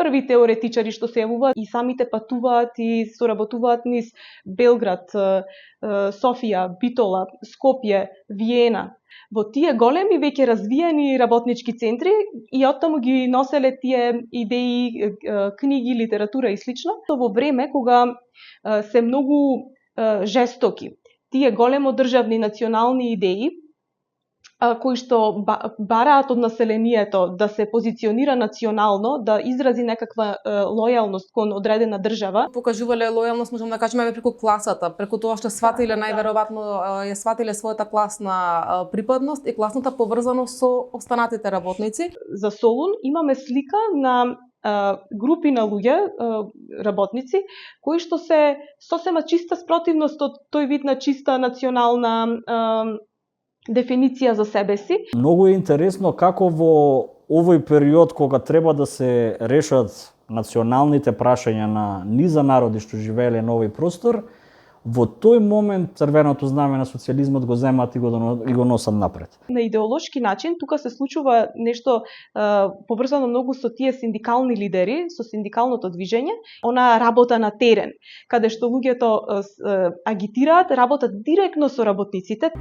први теоретичари што се јавуваат и самите патуваат и соработуваат низ Белград, Софија, Битола, Скопје, Виена. Во тие големи веќе развиени работнички центри и оттаму ги носеле тие идеи, книги, литература и слично. Во време кога се многу жестоки тие големо државни национални идеи, кои што бараат од населението да се позиционира национално, да изрази некаква лојалност кон одредена држава. Покажувале лојалност, можам да кажеме, преку класата, преку тоа што сватиле најверојатно ја сватиле својата класна припадност и класната поврзаност со останатите работници. За Солун имаме слика на групи на луѓе, работници, кои што се сосема чиста спротивност од тој вид на чиста национална дефиниција за себе си. Многу е интересно како во овој период кога треба да се решат националните прашања на низа народи што живееле на овој простор, во тој момент црвеното знаме на социјализмот го земат и го носат напред. На идеолошки начин тука се случува нешто поврзано многу со тие синдикални лидери, со синдикалното движење, она работа на терен, каде што луѓето агитираат, работат директно со работниците.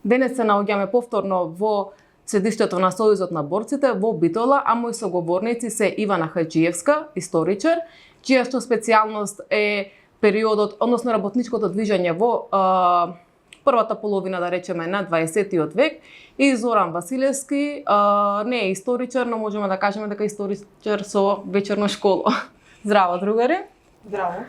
Денес се наоѓаме повторно во седиштето на Сојузот на борците во Битола, а мои соговорници се Ивана Хаџиевска, историчар, чија што специјалност е периодот, односно работничкото движење во првата половина, да речеме, на 20-тиот век, и Зоран Василевски, не е историчар, но можеме да кажеме дека е историчар со вечерно школо. Здраво, другари! Здраво!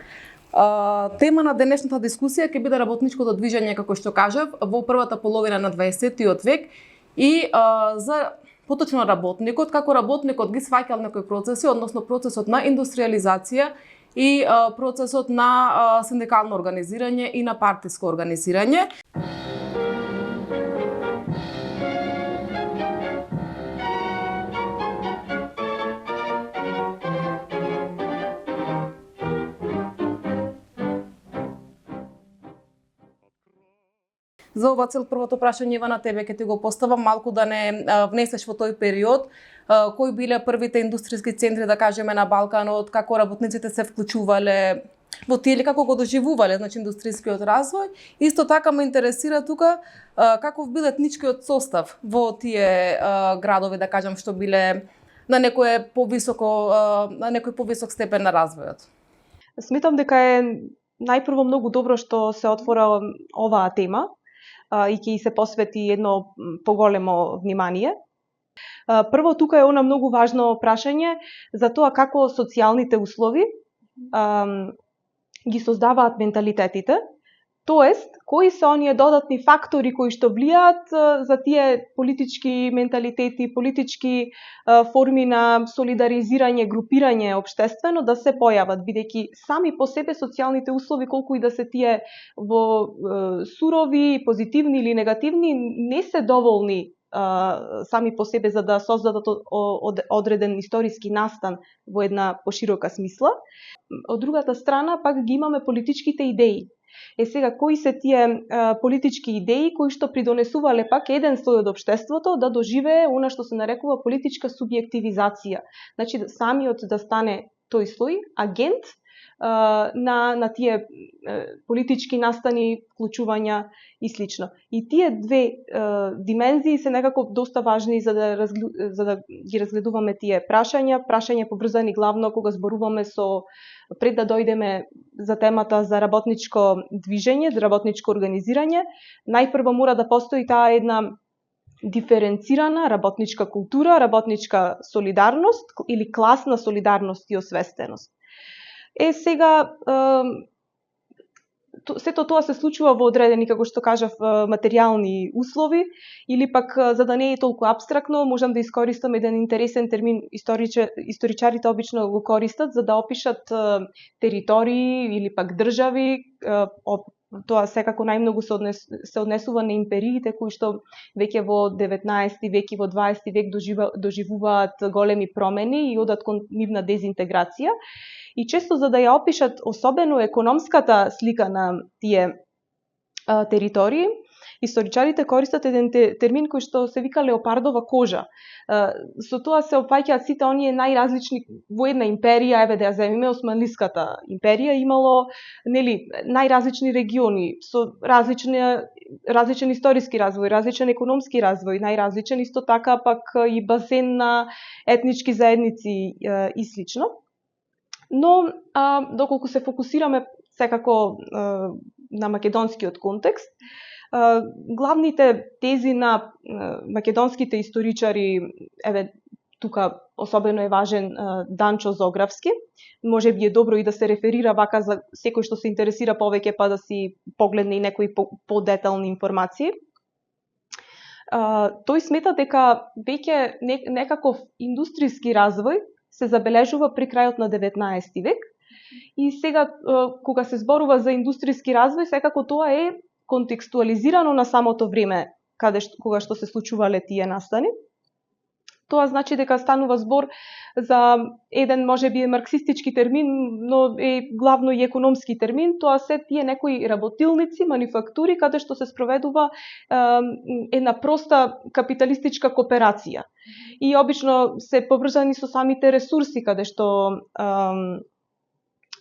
Тема на денешната дискусија ќе биде работничкото движење, како што кажав, во првата половина на 20-тиот век и за поточно работникот, како работникот ги сваќал некои процеси, односно процесот на индустриализација и процесот на синдикално организирање и на партиско организирање. За ова цел првото прашање, Ивана, тебе ќе ти го поставам, малку да не внесеш во тој период, кои биле првите индустријски центри, да кажеме, на Балканот, како работниците се вклучувале во тие или како го доживувале, значи, индустријскиот развој. Исто така ме интересира тука каков бил етничкиот состав во тие градови, да кажам, што биле на некој повисок степен на развојот. Сметам дека е најпрво многу добро што се отвора оваа тема и ќе се посвети едно поголемо внимание. Прво, тука е она многу важно прашање за тоа како социјалните услови ги создаваат менталитетите, тоест, кои се оние додатни фактори кои што влијаат за тие политички менталитети, политички форми на солидаризирање, групирање општествено да се појават, бидејќи сами по себе социјалните услови, колку и да се тие во сурови, позитивни или негативни, не се доволни сами по себе за да создадат одреден историски настан во една поширока смисла. Од другата страна, пак ги имаме политичките идеи. Сега, кои се тие политички идеи кои што придонесувале пак еден слој од општеството да доживее она што се нарекува политичка субјективизација. Значи, самиот да стане тој слој агент на тие политички настани, вклучувања и слично. И тие две димензии се некако доста важни за да ги разгледуваме тие прашања поврзани главно кога зборуваме пред да дојдеме за темата за работничко движење, за работничко организирање. Најпрво мора да постои таа една диференцирана работничка култура, работничка солидарност или класна солидарност и освестеност. Сега, сето тоа се случува во одредени, како што кажав, материјални услови, или пак, за да не е толку апстрактно, можам да искористам еден интересен термин, историчарите обично го користат за да опишат територии или пак држави. Тоа секако најмногу се однесува на империите кои што веќе во 19 век и во 20 век доживуваат големи промени и одат кон нивна дезинтеграција. И често за да ја опишат особено економската слика на тие територии, историчарите користат еден термин кој што се вика леопардова кожа. Со тоа се опфаќаат сите оние најразлични во една империја, еве да ја земиме Османлиската империја, имало најразлични региони со различен историски развој, различен економски развој, најразличен исто така пак и базен на етнички заедници и слично. Но, доколку се фокусираме секако на македонскиот контекст, главните тези на македонските историчари, еве тука особено е важен Данчо Зографски, може би е добро и да се реферира вака за секој што се интересира повеќе па да си погледне и некои подетални информации. Тој смета дека веќе некаков индустријски развој се забележува при крајот на 19 век и сега кога се зборува за индустријски развој, секако тоа е контекстуализирано на самото време кога што се случувале тие настани. Тоа значи дека станува збор за еден можеби марксистички термин, но е главно и економски термин. Тоа се тие некои работилници, мануфактури каде што се спроведува една проста капиталистичка кооперација. И обично се поврзани со самите ресурси каде што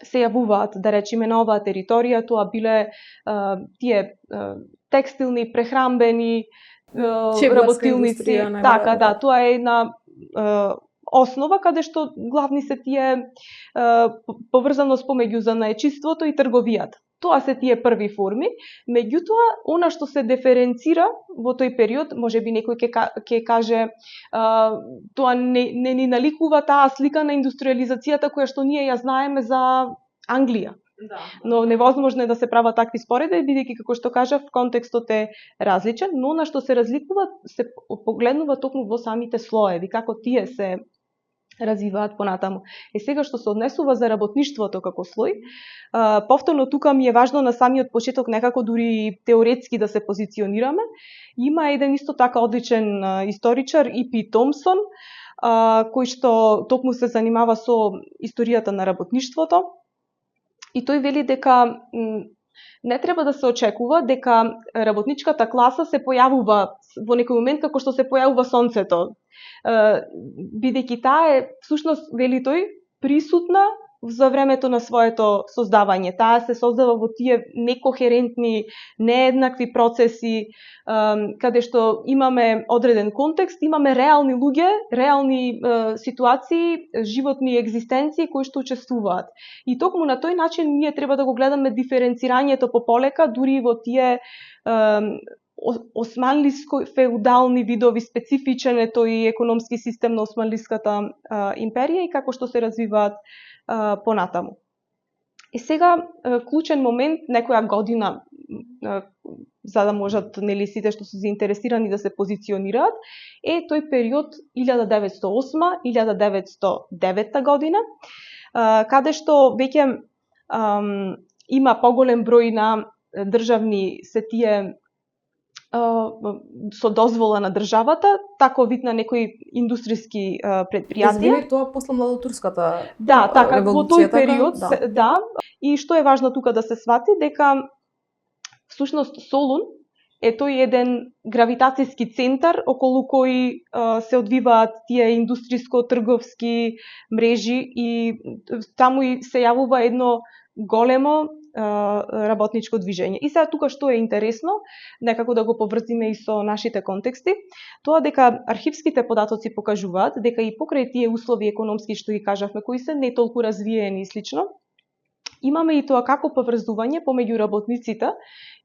се јавуваат, да речеме, на оваа територија. Тоа биле тие текстилни, прехрамбени работилници. Така, да, тоа е една основа каде што главни се тие поврзаност помеѓу занаечиството и трговијата. Тоа се тие први форми, меѓутоа, она што се диференцира во тој период, можеби некој ќе каже, тоа не ни наликува таа слика на индустриализацијата која што ние ја знаеме за Англија. Да. Но невозможно е да се прават такви споредби, бидејќи, како што кажав, контекстот е различен, но на што се разликува, се погледнува токму во самите слоеви, како тие се развиваат понатаму. И сега што се однесува за работништвото како слој, повторно тука ми е важно на самиот почеток некако дури теоретски да се позиционираме. Има еден исто така одличен историчар И.П. Томсон, кој што токму се занимава со историјата на работништвото. И тој вели дека не треба да се очекува дека работничката класа се појавува во некој момент како што се појавува сонцето. Бидејќи таа е, всушност, вели тој, присутна за времето на своето создавање. Таа се создава во тие некохерентни, нееднакви процеси, каде што имаме одреден контекст, имаме реални луѓе, реални ситуации, животни екзистенции кои што учествуваат. И токму на тој начин ние треба да го гледаме диференцирањето пополека, дури во тие османлиско-феудални видови, специфичен е тој економски систем на Османлиската империја и како што се развиваат понатаму. И сега клучен момент, некоја година, за да можат сите што се заинтересирани да се позиционираат, е тој период 1908-1909 година, каде што веќе има поголем број на државни се тие со дозвола на државата, тако вид на некои индустријски предпријатија. Извини, тоа после младотурската да, така, во тој период, да. Да. И што е важно тука да се свати, дека всушност Солун е тој еден гравитацијски центар околу кој се одвиваат тие индустријско-трговски мрежи и таму и се јавува едно големо работничко движење. И сега тука што е интересно, некако да го поврзиме и со нашите контексти, тоа дека архивските податоци покажуваат дека и покрај тие услови економски што ги кажавме, кои се не толку развиени и слично, имаме и тоа како поврзување помеѓу работниците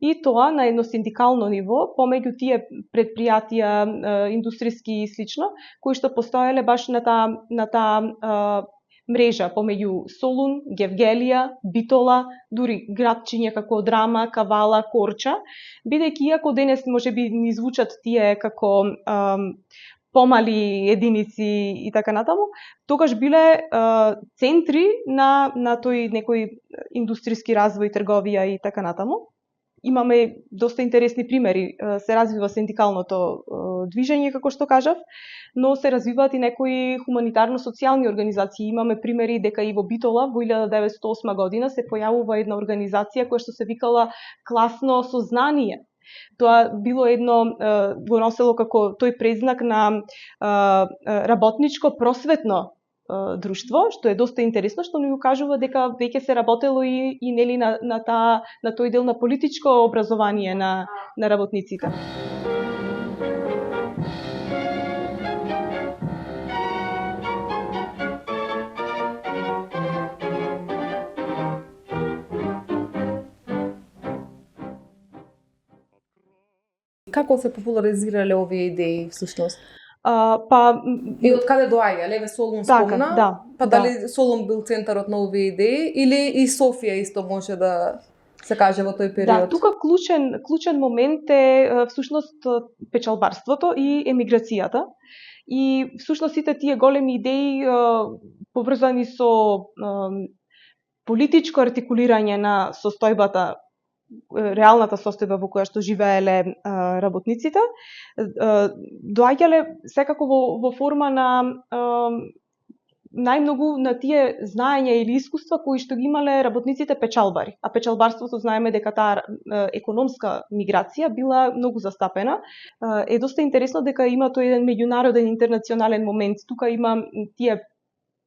и тоа на едно синдикално ниво, помеѓу тие предпријатија, индустријски и слично, кои што постоеле баш на таа мрежа помеѓу Солун, Гевгелија, Битола, дури градчиња како Драма, Кавала, Корча, бидејќи иако денес можеби ни звучат тие како помали единици и така натаму, тогаш биле центри на тој некој индустријски развој, трговија и така натаму. Имаме доста интересни примери. Се развива синдикалното движење, како што кажав, но се развиваат и некои хуманитарно-социјални организации. Имаме примери дека и во Битола во 1908 година се појавува една организација која што се викала Класно сознание. Тоа било едно, го носело како тој презнак на работничко просветно друштво, што е доста интересно, што ни укажува дека веќе се работело и нели на тој дел на политичко образование на работниците. Како се популаризирале овие идеи всушност? И од каде доаѓа? Леве Солун спомна, да, дали Солун бил центарот на овие идеи или и Софија исто може да се каже во тој период? Да, тука клучен момент е всушност печалбарството и емиграцијата. И всушност сите тие големи идеи поврзани со политичко артикулирање на состојбата, реалната состојба во која што живееле работниците, доаѓале секако во форма на најмногу на тие знаења или искуства кои што ги имале работниците печалбари. А печалбарството знаеме дека таа економска миграција била многу застапена. Е доста интересно дека има тој еден меѓународен интернационален момент. Тука има тие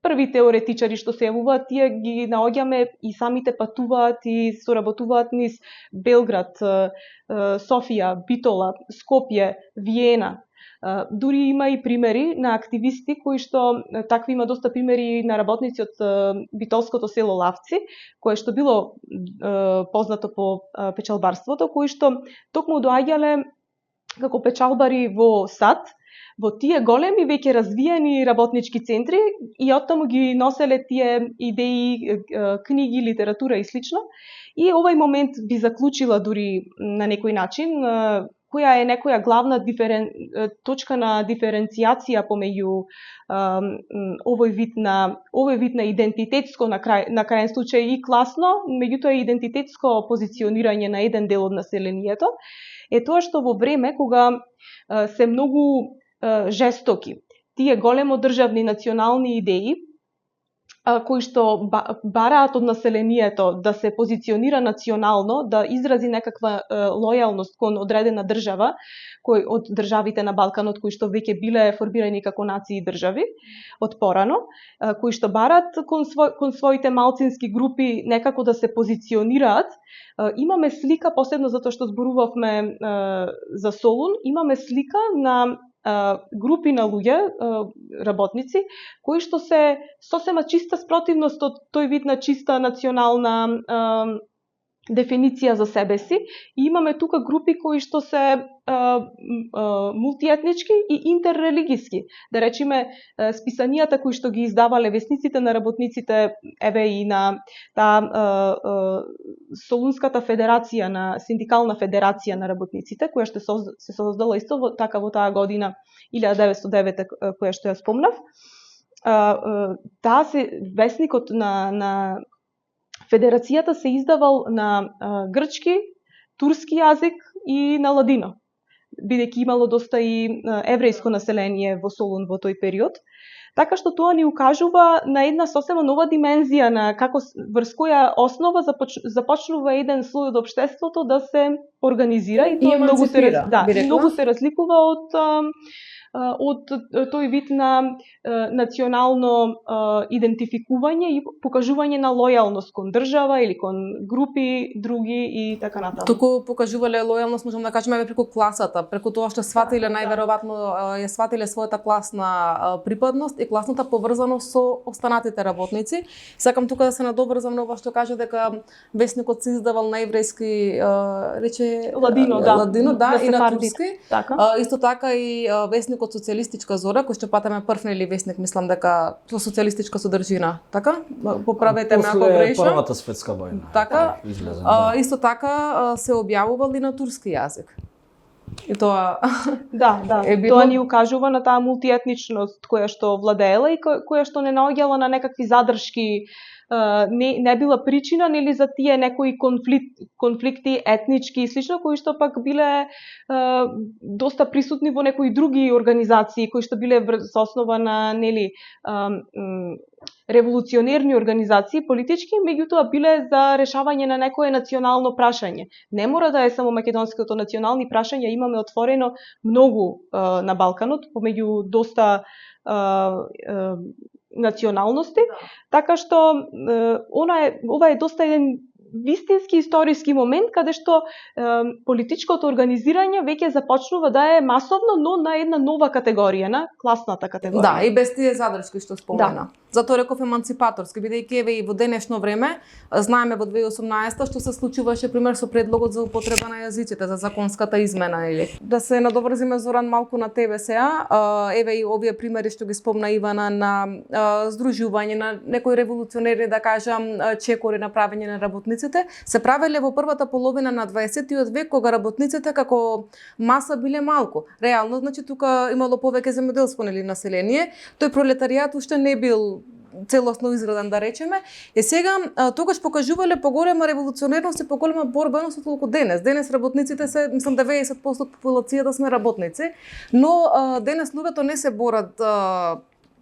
први теоретичари што се јавуваат, тие ги наоѓаме и самите патуваат и соработуваат низ Белград, Софија, Битола, Скопје, Виена. Дури има и примери на активисти кои што, такви има доста примери на работници од битолското село Лавци, кое што било познато по печалбарството, кои што токму доаѓале како печалбари во САД, во тие големи веќе развиени работнички центри и оттаму ги носеле тие идеи, книги, литература и слично. И овој момент би заклучила дури на некој начин која е некоја главна точка на диференцијација помеѓу овој вид на идентитетско на крајен случај и класно, меѓутоа и идентитетско позиционирање на еден дел од населението, е тоа што во време кога се многу жестоки тие големо државни национални идеи кои што бараат од населението да се позиционира национално, да изрази некаква лојалност кон одредена држава, кој од државите на Балканот кои што веќе биле формирани како нации и држави од порано, кои што бараат кон своите малцински групи некако да се позиционираат. Имаме слика, посебно затоа што зборувавме за Солун, имаме слика на групи на луѓе, работници, кои што се сосема чиста спротивност од тој вид на чиста национална дефиниција за себе си. И имаме тука групи кои што се мултиетнички и интеррелигиски. Да речеме, списанијата кои што ги издавале весниците на работниците, еве и на Солунската федерација, на Синдикална федерација на работниците, која што се создала исто така во таа година 1909 која што ја спомнав. Таа се весникот на федерацијата се издавал на грчки, турски јазик и на ладино, бидејќи имало доста и еврејско население во Солун во тој период. Така што тоа ни укажува на една сосема нова димензија на како врз која основа започнува еден слој од општеството да се организира и тоа многу се разликува од тој вид на национално идентификување и покажување на лојалност кон држава или кон групи други и така натаму. Туку покажувале лојалност, можам да кажеме, преку класата, преку тоа што сватиле најверојатно ја сватиле својата класна припадност и класната поврзаност со останатите работници. Сакам тука да се надоврзам на ова што кажа дека весникот се издавал на еврејски рече ладино, и на турски. Исто така и весникот вестникот Социјалистичка зора, кој што патаме прв нели вестник, мислам дека со социјалистичка содржина, така? Поправете ме ако грешам. После Првата светска војна. Така? Излезе, Исто така се објавувал и на турски јазик. И тоа Да, тоа ни укажува на таа мултиетничност која што владеела и која што не наоѓала на некакви задршки, не била причина нели за тие некои конфликти етнички и слично, кои што пак биле доста присутни во некои други организации кои што биле со основа на нели револуционерни организации политички, меѓутоа биле за решавање на некое национално прашање. Не мора да е само македонското национални прашања, имаме отворено многу на Балканот, помеѓу доста националности, така што ова е доста еден вистински историски момент каде што политичкото организирање веќе започнува да е масовно, но на една нова категорија, на класната категорија. Да, и без тие задршки што спомена. Затоа реков еманципаторски, бидејќи еве и во денешно време, знаеме во 2018 што се случуваше пример со предлогот за употреба на јазиците, за законската измена или. Да се надоврзиме Зоран малку на тебе сега, еве и овие примери што ги спомна Ивана на здружување на некои револуционери, да кажам, чекори на правење на работници, се правеле во првата половина на 20-тиот век, кога работниците како маса биле малку. Реално, значи, тука имало повеќе земјоделско нели население, тој пролетаријат уште не бил целосно изграден, да речеме. И сега тогаш покажувале поголема револуционерност и поголема борбеност отколку денес. Денес работниците се, мислам, 90% од популацијата сме работници, но денес луѓето не се борат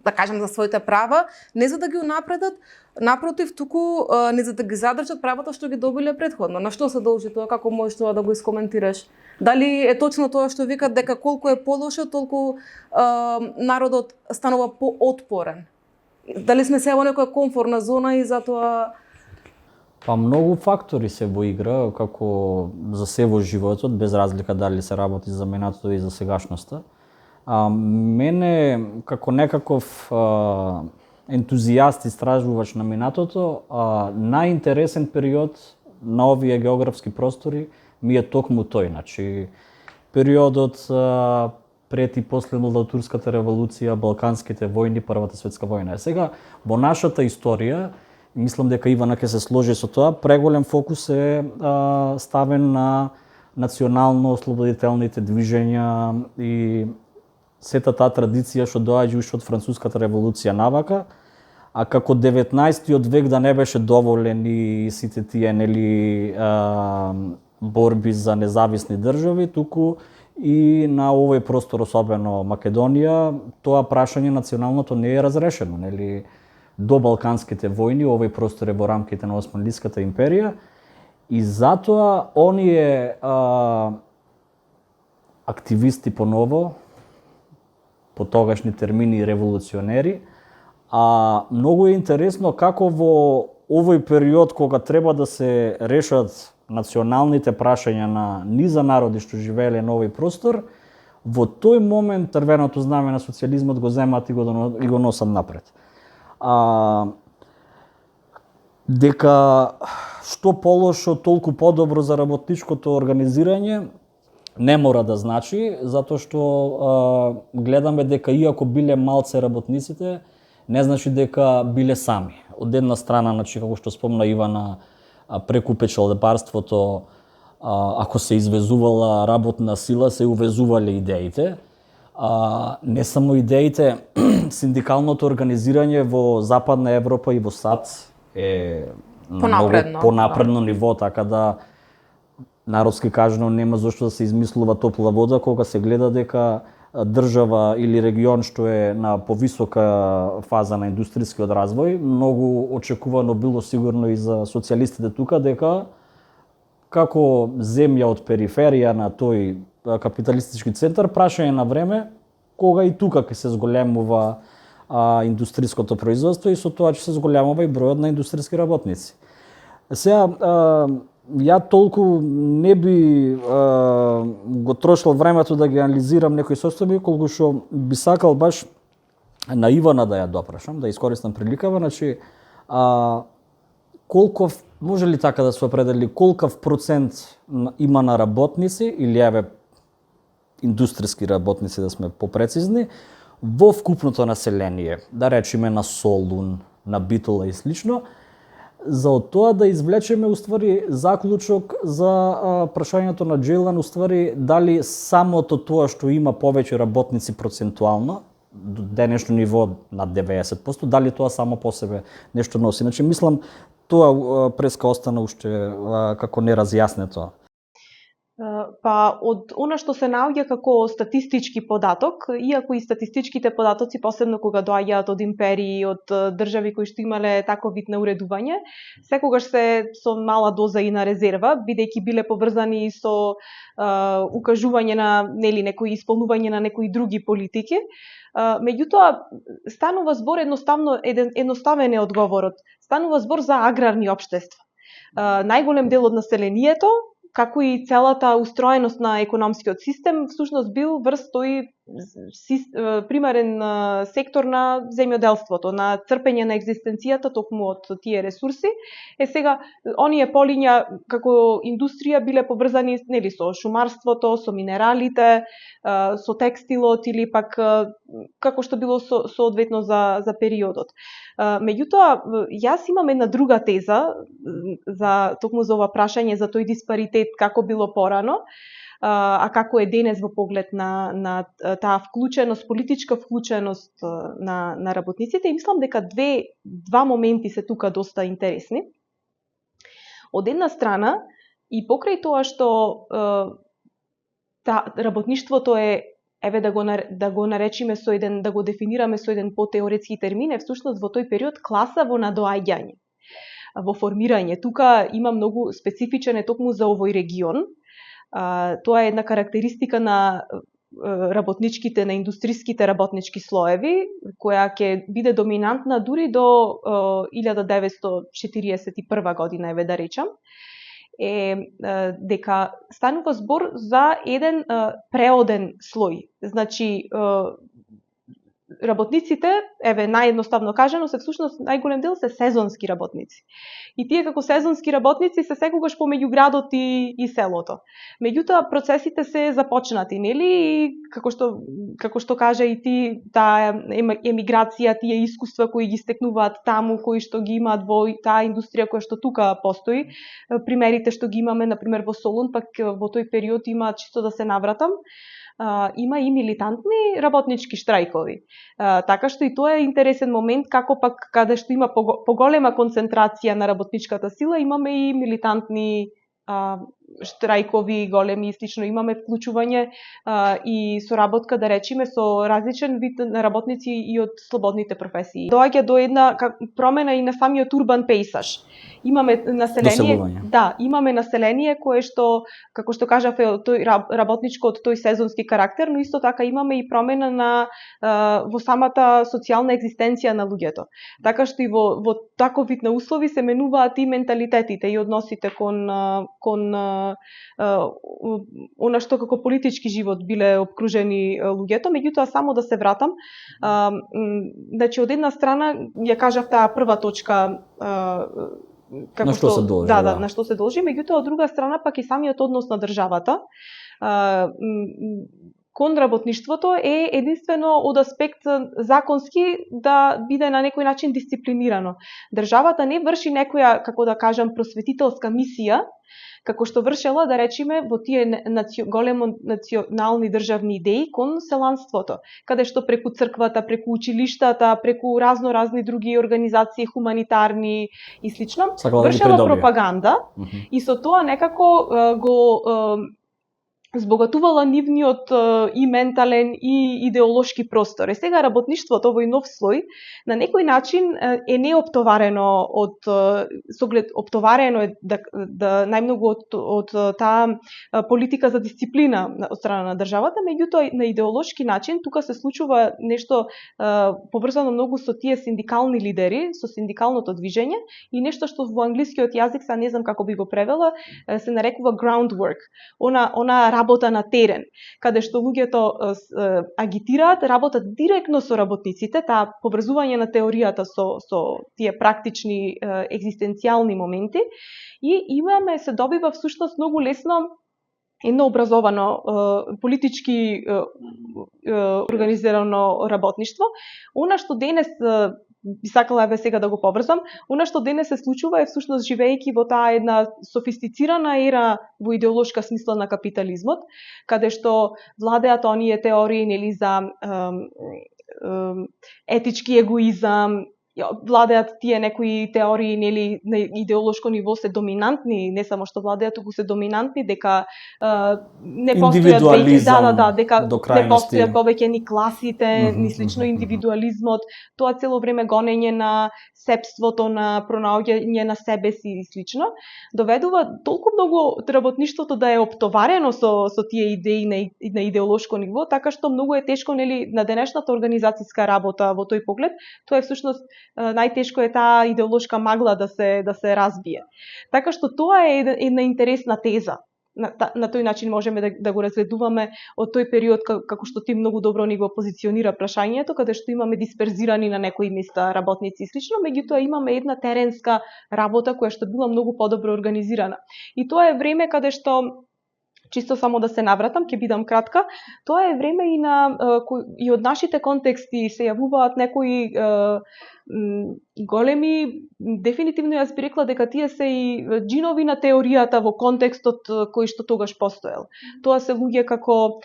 да кажем за своите права, не за да ги унапредат, напротив, туку не за да ги задржат правата што ги добиле претходно. На што се должи тоа? Како можеш тоа да го искоментираш? Дали е точно тоа што викат дека колку е полошо, толку народот станува поотпорен? Дали сме сега во некоја комфортна зона и затоа... Па многу фактори се во игра, како за се во животот, без разлика дали се работи за минатото и за сегашноста. Мене, како некаков ентузијаст истражувач на минатото, најинтересен период на овие географски простори ми е токму тој. Значи, периодот пред и после Турската револуција, Балканските војни, Првата светска војна. Сега, во нашата историја, мислам дека Ивана ќе се сложи со тоа, преголем фокус е ставен на национално-ослободителните движења и сета таа традиција што доаѓа уште од Француската револуција навака, а како 19-тиот век да не беше доволен и сите тие нели борби за независни држави, туку и на овој простор, особено Македонија, тоа прашање националното не е разрешено, нели до Балканските војни, овој простор е во рамките на Османлиската империја и затоа оние активисти поново, по тогашни термини револуционери, многу е интересно како во овој период кога треба да се решат националните прашања на низа народи што живееле на овој простор, во тој момент црвеното знаме на социјализмот го земат и го носат напред. Дека што полошо, толку подобро за работничкото организирање, не мора да значи, затоа што гледаме дека иако биле малце работниците, не значи дека биле сами. Од една страна, значи, како што спомна Ивана, преку печалбарството, ако се извезувала работна сила, се увезувале идеите. Не само идеите, синдикалното организирање во Западна Европа и во САД е многу понапредно ниво, така да народски кажано нема зошто да се измислува топла вода кога се гледа дека држава или регион што е на повисока фаза на индустријскиот развој, многу очекувано било сигурно и за социјалистите тука дека како земја од периферија на тој капиталистички центар, прашање на време кога и тука ќе се зголемува индустријското производство и со тоа ќе се зголемува и бројот на индустријски работници. Сега, ја толку не би го трошил времето да ги анализирам некои состојби, колку што би сакал баш на Ивана да ја допрашам, да искористам приликава, значи колков, може ли така да се определи, колкав процент има на работници, или еве индустријски работници, да сме попрецизни, во вкупното население, да речеме на Солун, на Битола и слично, за од тоа да извлечеме уствари заклучок за прашањето на Джейлан, уствари дали самото тоа што има повеќе работници процентуално, до денешно ниво на 90%, дали тоа само по себе нешто носи. Значи, мислам, тоа преска остана уште како неразјаснето. Па од она што се наоѓа како статистички податок, иако и статистичките податоци, посебно кога доаѓаат од империи, од држави кои што имале таков вид на уредување, секогаш се со мала доза и на резерва, бидејќи биле поврзани со укажување на некои исполнување на некои други политики. Меѓутоа, станува збор едноставен е одговорот. Станува збор за аграрни општества. Најголем дел од населението, како и целата устроеност на економскиот систем, всушност бил врз тој примерен сектор на земјоделството, на црпење на екзистенцијата токму од тие ресурси. Сега, оние полиња како индустрија биле поврзани со шумарството, со минералите, со текстилот или пак како што било соодветно за периодот. Меѓутоа, јас имам една друга теза токму за ова прашање за тој диспаритет како било порано, а како е денес во поглед на таа вклученост, политичка вклученост на работниците, и мислам дека два моменти се тука доста интересни. Од една страна, и покрај тоа што работништвото е, да го наречиме да го дефинираме со еден потеоретски термин, е всушност во тој период класа во надоаѓање, во формирање. Тука има многу специфичен е токму за овој регион. Тоа е една карактеристика на работничките, на индустриските работнички слоеви, која ќе биде доминантна дури до 1941 година, да речам, дека станува збор за еден преоден слој. Значи, работниците, наједноставно кажано, се всушност најголем дел се сезонски работници. И тие како сезонски работници се секогаш помеѓу градот и селото. Меѓутоа, процесите се започнати, нели? И како што кажа и ти, таа емиграција, тие искуства кои ги стекнуваат таму, кои што ги имаат во таа индустрија која што тука постои. Примерите што ги имаме, например, во Солун, пак во тој период има, чисто да се навратам, има и милитантни работнички штрајкови. Така што и тоа е интересен момент, како пак каде што има поголема концентрација на работничката сила, имаме и милитантни штрајкови големи и слично. Имаме вклучување и соработка, да речиме, со различен вид на работници и од слободните професии. Доаѓа до една промена и на самиот урбан пейсаж. Имаме население, имаме население кое што, како што кажав, е тој работничко од тој сезонски карактер, но исто така имаме и промена во самата социјална екзистенција на луѓето. Така што и во таков вид на услови се менуваат и менталитетите и односите кон она што како политички живот биле обкружени луѓето. Меѓутоа, само да се вратам, значи од една страна ја кажав таа прва точка, на што се должи. На што се должи, меѓутоа од друга страна пак и самиот однос на државата кон работништвото е единствено од аспект законски да биде на некој начин дисциплинирано. Државата не врши некоја, како да кажам, просветителска мисија, како што вршела, да речиме, во тие големо национални државни идеи кон селанството, каде што преку црквата, преку училиштата, преку разни други организации, хуманитарни и слично, вршела пропаганда и со тоа некако го збогатувала нивниот и ментален и идеолошки простор. Сега работништвото овој нов слој на некој начин е неоптоварено оптоварено е да најмногу од таа политика за дисциплина од страна на државата, меѓутоа на идеолошки начин тука се случува нешто поврзано многу со тие синдикални лидери, со синдикалното движење и нешто што во англискиот јазик, са не знам како би го превела, се нарекува groundwork. Она работа на терен, каде што луѓето агитираат, работат директно со работниците, таа поврзување на теоријата со тие практични екзистенцијални моменти, и се добива всушност многу лесно едно образовано, политички организирано работништво. Она што денес би сакала сега да го поврзам, она што денес се случува е всушност живеејќи во таа една софистицирана ера во идеолошка смисла на капитализмот, каде што владеат оние теории нели за етички егоизам, владеат тие некои теории нели на идеолошко ниво се доминантни, не само што владеат, туку се доминантни, дека не постојат веќе дека не постојат повеќе ни класите, ни слично индивидуализмот, тоа цело време гонење на сепството, на пронаоѓање на себе си и слично, доведува толку многу работништвото да е оптоварено со тие идеи на идеолошко ниво, така што многу е тешко нели на денешната организацијска работа во тој поглед, тоа е всушност најтешко е таа идеолошка магла да се разбие. Така што тоа е една интересна теза. На тој начин можеме да го разгледуваме од тој период како што ти многу добро ни го позиционира прашањето, каде што имаме дисперзирани на некои места работници и слично, меѓутоа имаме една теренска работа која што била многу подобро организирана. И тоа е време каде што чисто само да се навратам, ќе бидам кратка, тоа е време и од нашите контексти се јавуваат некои големи, дефинитивно јас би рекла дека тие се и џинови на теоријата во контекстот кој што тогаш постоел. Тоа се луѓе како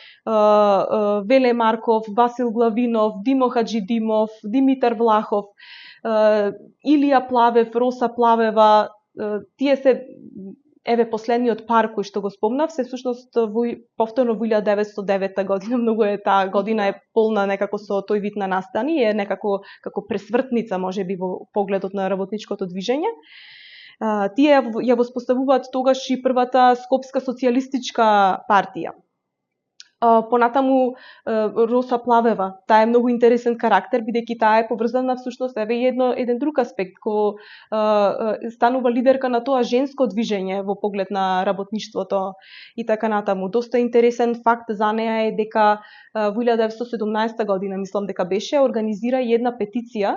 Веле Марков, Васил Главинов, Димо Хаджидимов, Димитар Влахов, Илија Плавев, Роса Плавева, тие се последниот пар кој што го спомнав, се всушност повторно во 1909 година, многу е таа година е полна некако со тој вид на настани, е некако како пресвртница можеби во погледот на работничкото движење. Тие ја воспоставуваат тогаш и првата Скопска социјалистичка партија. Понатаму Роса Плавева, таа е многу интересен карактер, бидејќи таа е поврзана всушност еден друг аспект, кој станува лидерка на тоа женско движење во поглед на работништвото и така натаму. Доста интересен факт за неа е дека во 1917 година, мислам дека беше, организира една петиција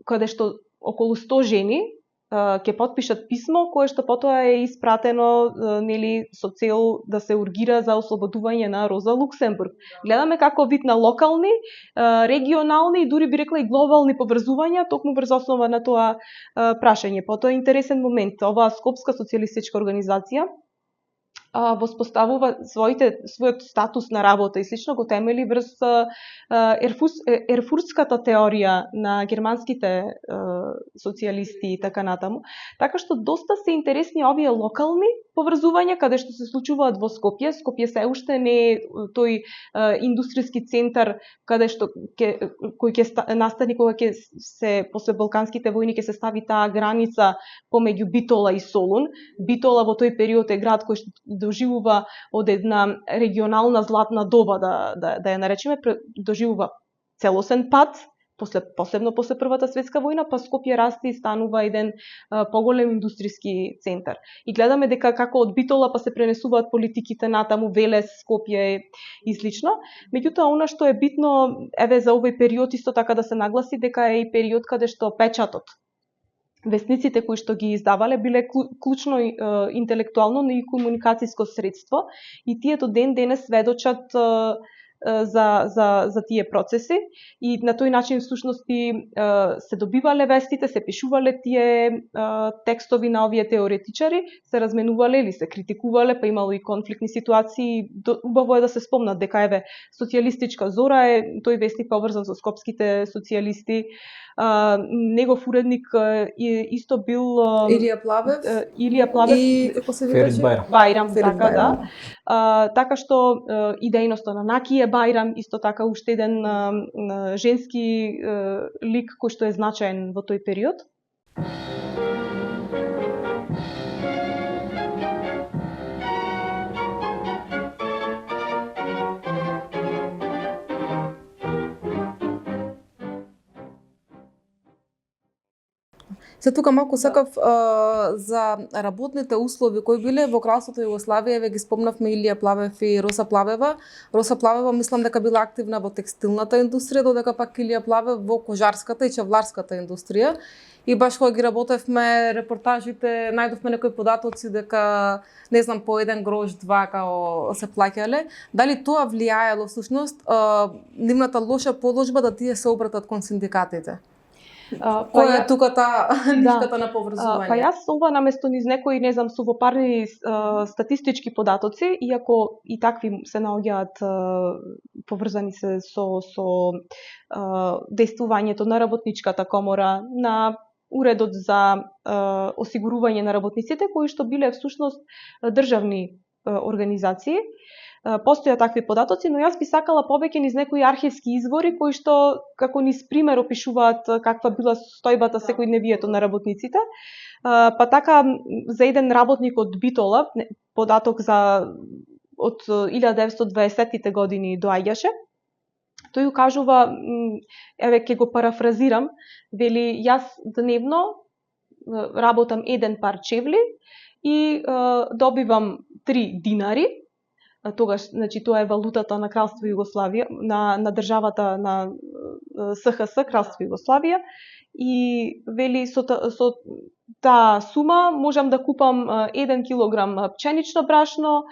каде што околу 100 жени ќе потпишат писмо кое што потоа е испратено нели со цел да се ургира за ослободување на Роза Луксембург. Гледаме како вид на локални, регионални и дури би рекла и глобални поврзувања токму врз основа на тоа прашање. Потоа интересен момент, оваа Скопска социјалистичка организација воспоставува својот статус на работа и слично го темели врз ерфуртската теорија на германските социјалисти и така натаму. Така што доста се интересни овие локални поврзувања каде што се случуваат во Скопје. Скопје се уште не е тој индустријски центар каде што кој ќе настани кога ќе се после балканските војни ќе се стави таа граница помеѓу Битола и Солун. Битола во тој период е град кој што доживува од една регионална златна доба, да ја наречеме, доживува целосен пат, посебно после Првата светска војна, па Скопје расте и станува еден поголем индустријски центар. И гледаме дека како од Битола па се пренесуваат политиките натаму, Велес, Скопје и слично. Меѓутоа, она што е битно, за овој период исто така да се нагласи дека е и период каде што печатот, весниците кои што ги издавале биле клучно интелектуално, но и комуникацијско средство и тие до ден денес сведочат за тие процеси и на тој начин всушност се добивале вестите, се пишувале тие текстови на овие теоретичари, се разменувале или се критикувале, па имало и конфликтни ситуации. Убаво е да се спомнат дека социјалистичка Зора е тој вестник поврзан со скопските социјалисти. Негов уредник исто бил Илија Плавев и како се викаше Бајрам, така да. Така што и дејноста на Накије Бајрам исто така уште еден женски лик кој што е значаен во тој период. Се тука малку сакав за работните услови кои биле во Кралството Југославија, ве ги спомнавме Илија Плавев и Роса Плавева. Роса Плавева мислам дека била активна во текстилната индустрија, додека пак Илија Плавев во кожарската и чевларската индустрија. И баш кога ги работевме репортажите, најдовме некои податоци дека не знам по еден грош, два као се плаќале. Дали тоа влијаело всушност нивната лоша положба да тие се обратат кон синдикатите? Која е тука нишката на поврзување? Па јас ова наместо низ некои, не знам, сувопарни статистички податоци, иако и такви се наоѓаат поврзани се со действувањето на работничката комора, на уредот за осигурување на работниците, кои што биле всушност државни организации. Постоја такви податоци, но јас би сакала повеќе низ некои архивски извори кои што како низ пример опишуваат каква била состојбата секојдневието на работниците. Па така за еден работник од Битола, податок од 1920-тите години доаѓаше, тој кажува, еве ќе го парафразирам, вели јас дневно работам еден пар чевли и добивам 3 динари. Тогаш, значи, тоа е валутата на Кралство Југославија, на државата на СХС, Кралство Југославија, и вели со таа сума можам да купам 1 килограм пченично брашно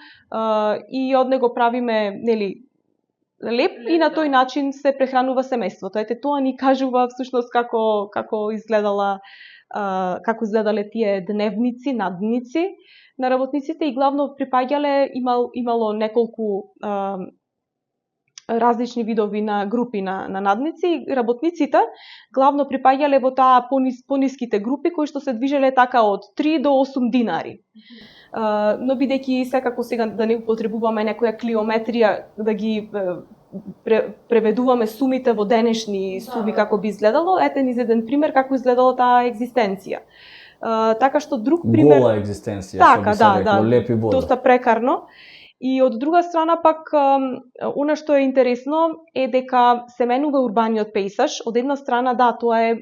и од него правиме, нели, леп и на тој начин се прехранува семејството. Ете, тоа ни кажува всушност како изгледале тие дневници, надници на работниците и главно припаѓале, имало неколку различни видови на групи на надници. Работниците главно припаѓале во таа пониските групи кои што се движеле така од 3 до 8 динари. Но бидејќи секако сега да не употребуваме некоја клиометрија, да ги преведуваме сумите во денешни суми како би изгледало, ете низ еден пример како изгледала таа екзистенција. Така што друг пример... Гола екзистенција, така, што би се рекло, леп и вода. Доста прекарно. И од друга страна пак, она што е интересно е дека се менува урбаниот пејсаж. Од една страна, да, тоа е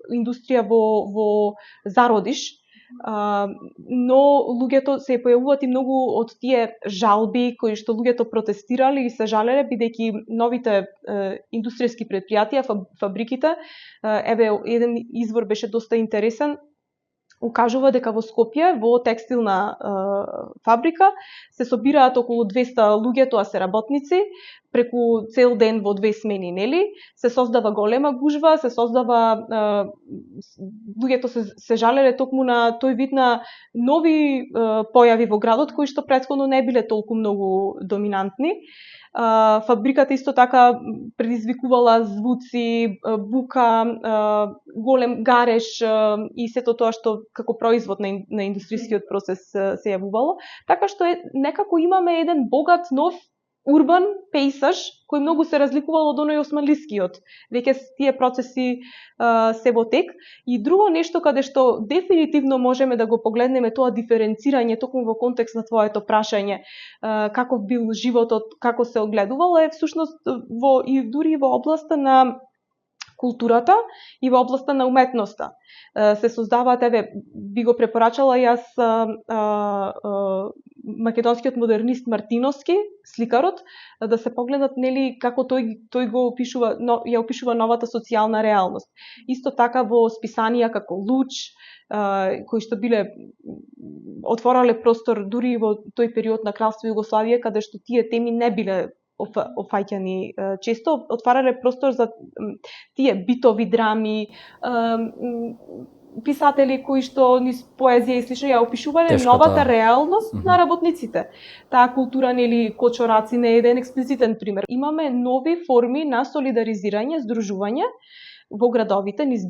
индустрија во зародиш, но луѓето се појавуваат и многу од тие жалби кои што луѓето протестирали и се жалеле, бидејќи новите индустријски предпријатија, фабриките, еве еден извор беше доста интересен, укажува дека во Скопје, во текстилна фабрика, се собираат околу 200 луѓе, тоа се работници, преку цел ден во 2 смени, нели? Се создава голема гужва, се создава луѓето се жалеле токму на тој вид на нови појави во градот кои што претходно не биле толку многу доминантни. Фабриката исто така предизвикувала звуци, бука, голем гареж и сето тоа што како производ на индустријскиот процес се јавувало. Така што некако имаме еден богат нов урбан пејсаж кој многу се разликувал од оној османлискиот. Веќе тие процеси се во тек. И друго нешто каде што дефинитивно можеме да го погледнеме тоа диференцирање токму во контекст на твоето прашање, каков бил животот, како се огледувало, е всушност и дури во областа на културата и во областа на уметноста. Се создаваат, еве, би го препорачала јас македонскиот модернист Мартиновски, сликарот, да се погледат, нели, како тој го опишува, ја опишува новата социјална реалност. Исто така во списанија како Луч, кои што биле отворале простор дури во тој период на Кралство Југославија, каде што тие теми не биле офаќани често, отварале простор за тие битови драми, писатели кои што низ поезија и слично ја опишувале новата реалност на работниците. Таа култура, нели, кочораци не е еден експлицитен пример. Имаме нови форми на солидаризирање, здружување во градовите, низ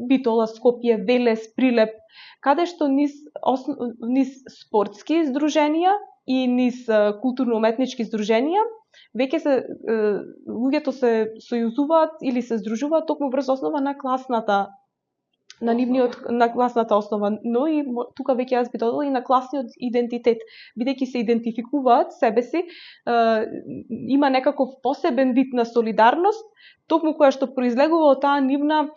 Битола, Скопје, Велес, Прилеп, каде што низ спортски здруженија и низ културно-уметнички здруженија веќе луѓето се сојузуваат или се здружуваат токму врз основа на класната, на класната основа, но и тука веќе јас би додала и на класниот идентитет, бидејќи се идентификуваат себе си, има некаков посебен вид на солидарност, токму која што произлегува од таа нивна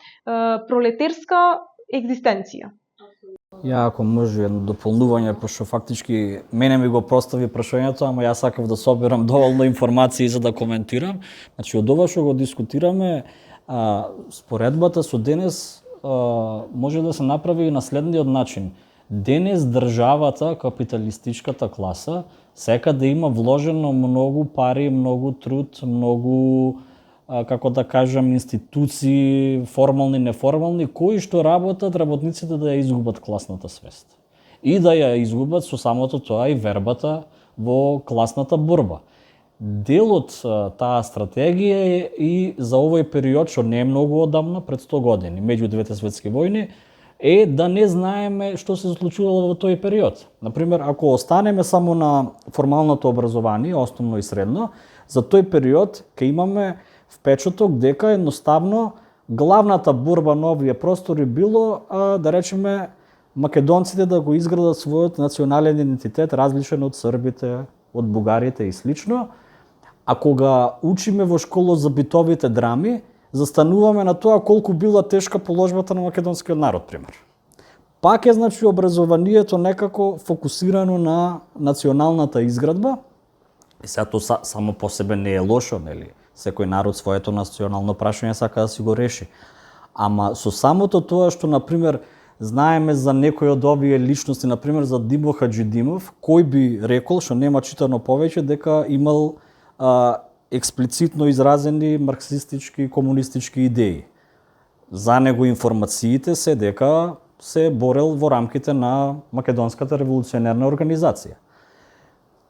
пролетерска екзистенција. Ја, ако може едно дополнување, пошто фактички мене ми го постави прашањето, ама јас сакав да соберам доволно информации за да коментирам. Значи, од ова што го дискутираме, споредбата со денес може да се направи на следниот начин. Денес државата, капиталистичката класа, сека да има вложено многу пари, многу труд, многу, како да кажам, институции, формални, неформални, кои што работат работниците да ја изгубат класната свест. И да ја изгубат со самото тоа и вербата во класната борба. Дел од таа стратегија е и за овој период, што не е многу одамна, пред 100 години, меѓу двете светски војни, е да не знаеме што се случувало во тој период. Например, ако останеме само на формалното образование, основно и средно, за тој период ќе имаме впечаток дека едноставно главната борба на овие простори било, да речеме, македонците да го изградат својот национален идентитет различен од србите, од бугарите и слично. А кога учиме во школа за битовите драми, застануваме на тоа колку била тешка положбата на македонскиот народ, пример. Пак е, значи, образованието некако фокусирано на националната изградба. И сега тоа само по себе не е лошо, нели? Секој народ своето национално прашање сака да си го реши. Ама со самото тоа што, например, знаеме за некој од овие личности, например за Димо Хаџидимов, кој би рекол, што нема читано повеќе, дека имал експлицитно изразени марксистички, комунистички идеи. За него информациите се дека се борел во рамките на Македонската револуционерна организација.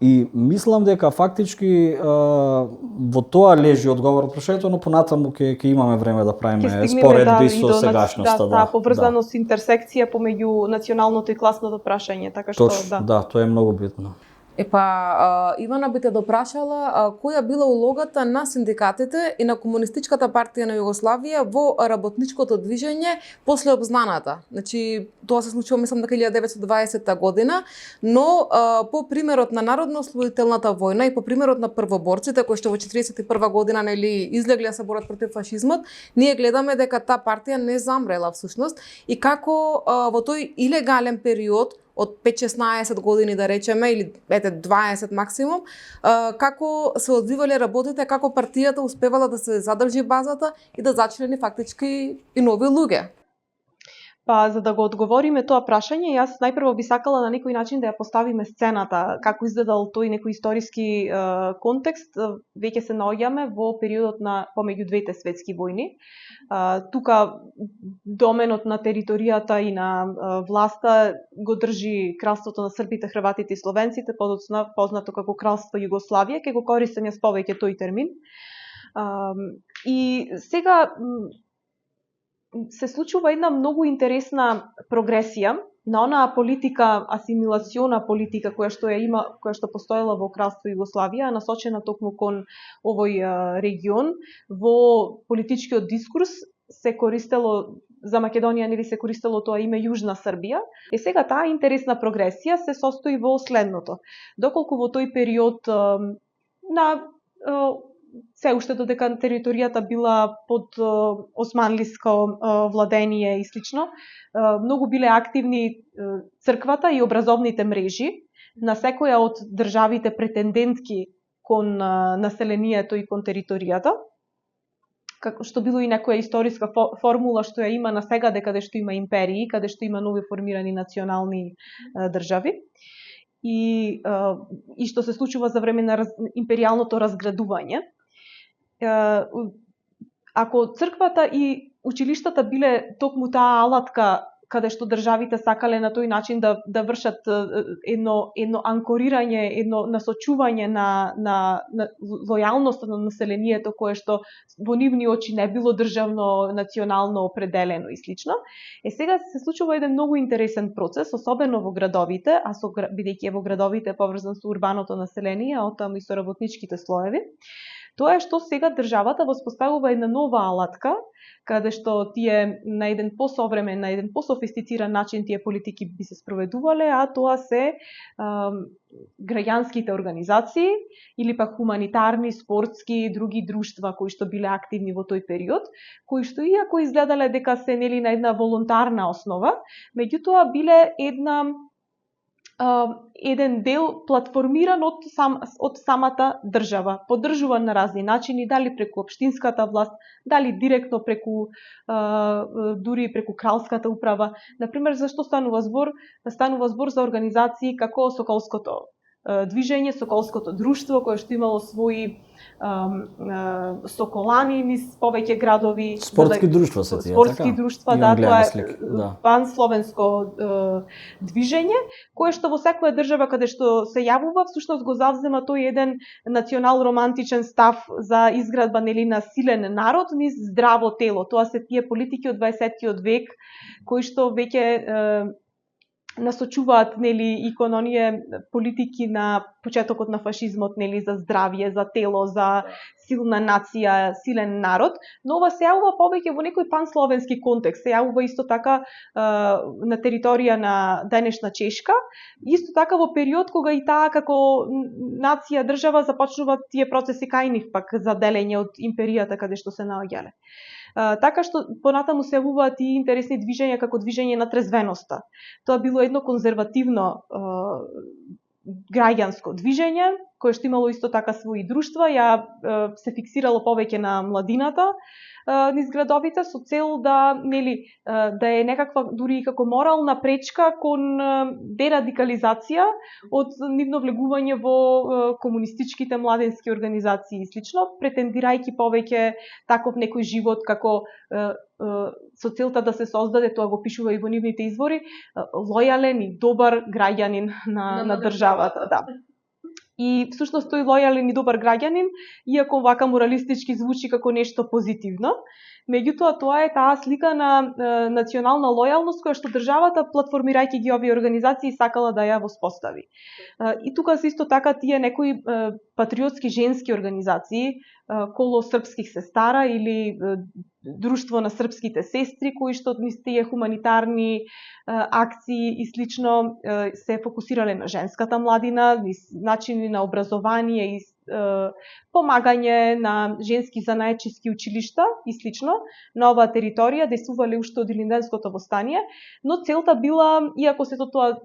И мислам дека фактички во тоа лежи одговор прашањето, но понатаму ќе имаме време да правиме споредби со сегашноста. Да, поврзаност, интерсекција помеѓу националното и класното прашање, така што да, тоа е многу битно. Ивана би те допрашала која била улогата на синдикатите и на Комунистичката партија на Југославија во работничкото движење после обзнаната. Значи, тоа се случува, мислам, дека 1920 година, но по примерот на Народно-ослободителната војна и по примерот на првоборците, кои што во 1941 година нели излегле да се борат против фашизмот, ние гледаме дека таа партија не замрела всушност и како во тој илегален период од 5-16 години, да речеме, или 20 максимум, како се одвивале работите, како партијата успевала да се задржи базата и да зачлени фактички и нови луѓе? Па, за да го одговориме тоа прашање, јас најпрво би сакала на некој начин да ја поставиме сцената, како изгледал тој некој историски контекст. Веќе се наоѓаме во периодот на помеѓу двете светски војни. Тука доменот на територијата и на власта го држи кралството на србите, хрватите и словенците, подоцна познато како кралство Југославија, ке го користам јас повеќе тој термин. И сега се случува една многу интересна прогресија на онаа политика, асимилациона политика која што постоела во кралство Југославија, насочена токму кон овој регион. Во политичкиот дискурс се користело за Македонија, нели се користело тоа име Јужна Србија. И сега таа интересна прогресија се состои во следното. Доколку во тој период на се уште додека територијата била под османлиско владение и слично, многу биле активни црквата и образовните мрежи на секоја од државите претендентки кон населението и кон територијата, како што било и некоја историска формула што ја има на сега, каде што има империи, каде што има нови формирани национални држави. И што се случува за време на империјалното разградување. Ако црквата и училиштата биле токму таа алатка каде што државите сакале на тој начин да вршат едно анкорирање, едно насочување на лојалноста на населението кое што во нивни очи не било државно, национално определено и слично. Сега се случува еден многу интересен процес, особено во градовите, бидејќи во градовите поврзан со урбаното население, а оттаму и со работничките слоеви. Тоа е што сега државата воспоставува една нова алатка, каде што тие на еден посовремен, на еден пософистициран начин тие политики би се спроведувале, а тоа се граѓанските организации или пак хуманитарни, спортски и други друштва кои што биле активни во тој период, кои што иако изгледале дека се нели на една волонтарна основа, меѓутоа биле еден дел платформиран од самата држава, поддржуван на разни начини, дали преку општинската власт, дали директно преку дури преку кралската управа. Например, зашто станува збор? Станува збор за организации како Соколското движење, Соколското друштво, кое што имало своји соколани низ повеќе градови. Спортски друштва се тие, спортски друштва, да, тоа е пансловенско движење, кое што во секоја држава каде што се јавува, всушност го завзема тој еден национал-романтичен став за изградба нели на силен народ низ здраво тело. Тоа се тие политики од 20-тиот век кои што веќе насочуваат нели и кон оние политики на почетокот на фашизмот, нели за здравје, за тело, за силна нација, силен народ, но ова се јавува повеќе во некој пансловенски контекст, се јавува исто така на територија на денешна Чешка, исто така во период кога и таа како нација, држава започнуваат тие процеси кај нив пак за делење од империјата каде што се наоѓале. Така што понатаму се јавуваат и интересни движења како движење на трезвеноста. Тоа било едно конзервативно граѓанско движење, кое што имало исто така своји друштва, се фиксирало повеќе на младината низ градовите со цел да е некаква дури и како морална пречка кон дерадикализација од нивно влегување во комунистичките младенски организации и слично, претендирајќи повеќе таков некој живот како со целта да се создаде, тоа го пишува и во нивните извори, лојален и добар граѓанин на државата, да. И всушност тој лојален и добар граѓанин, иако вака моралистички звучи како нешто позитивно, меѓутоа тоа е таа слика на национална лојалност која што државата, платформирајќи ги овие организации, сакала да ја воспостави. И тука се исто така тие некои патриотски женски организации, коло српских сестара или друштво на српските сестри, кои што низ тие хуманитарни акции и слично се фокусирале на женската младина, низ начини на образование и помагање на женски занаечиски училишта и слично на оваа територија, действувале уште од Илинденското востание, но целта била, иако сето тоа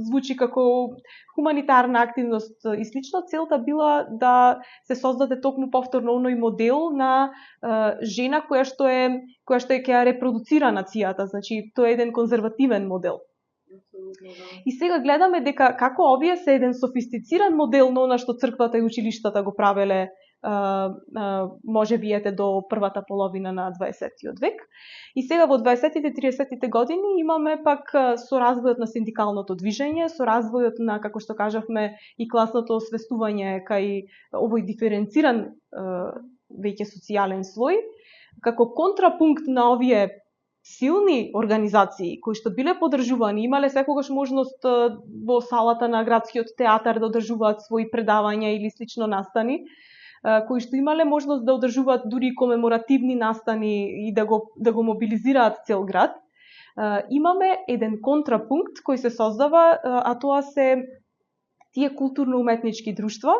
звучи како хуманитарна активност и слично, целта била да се создаде токму повторно оној модел на жена која што ќе ја репродуцира нацијата, значи тоа е еден конзервативен модел. И сега гледаме дека како овие се еден софистициран модел на она што црквата и училиштата го правеле може би до првата половина на 20-тиот век. И сега во 20-тите, 30-тите години имаме пак со развојот на синдикалното движење, со развојот на, како што кажавме, и класното освестување кај овој диференциран веќе социјален слој, како контрапункт на овие силни организации кои што биле поддржувани, имале секогаш можност во салата на градскиот театар да одржуваат своји предавања или слично настани, кои што имале можност да одржуваат дури комеморативни настани и да го мобилизираат цел град. Имаме еден контрапункт кој се создава, а тоа се тие културно-уметнички друштва.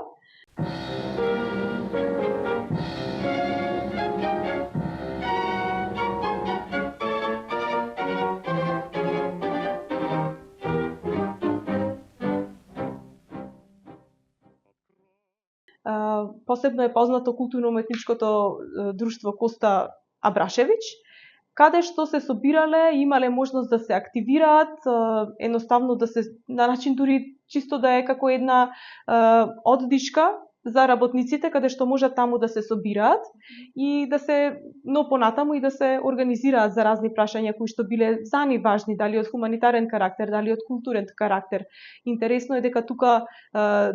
Посебно е познато културно-уметничкото друштво Коста Абрашевич, каде што се собирале, имале можност да се активираат, едноставно да се, на начин дури чисто да е како една оддишка за работниците, каде што можат таму да се собираат и да се, но понатаму и да се организираат за разни прашања кои што биле за нив важни, дали од хуманитарен карактер, дали од културен карактер. Интересно е дека тука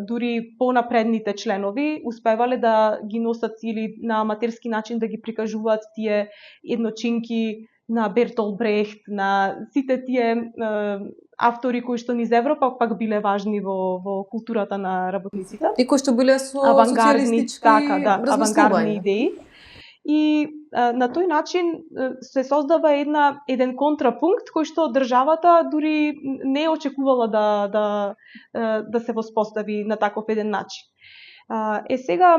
дури понапредните членови успевале да ги носат или на аматерски начин да ги прикажуваат тие едночинки на Бертолд Брехт, на сите тие автори кои што низ Европа пак биле важни во културата на работниците. И кои што биле со авангардни, социјалистички авангардни идеи. И на тој начин се создава еден контрапункт кој што државата дури не очекувала да се воспостави на таков еден начин. Сега,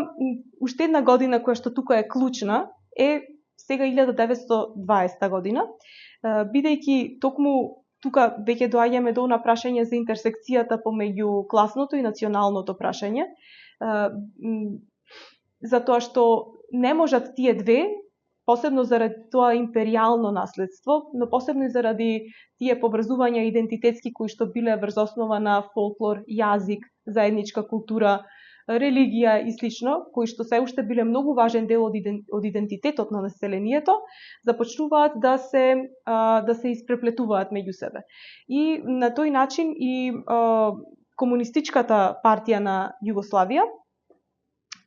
уште една година која што тука е клучна е сега 1920 година, бидејќи токму тука веќе доаѓаме до прашање за интерсекцијата помеѓу класното и националното прашање, затоа што не можат тие две, посебно заради тоа империјално наследство, но посебно и заради тие поврзувања идентитетски кои што биле врз основа на фолклор, јазик, заедничка култура, религија и слично, кои што се уште биле многу важен дел од идентитетот на населението, започнуваат да се испреплетуваат меѓу себе. И на тој начин и комунистичката партија на Југославија,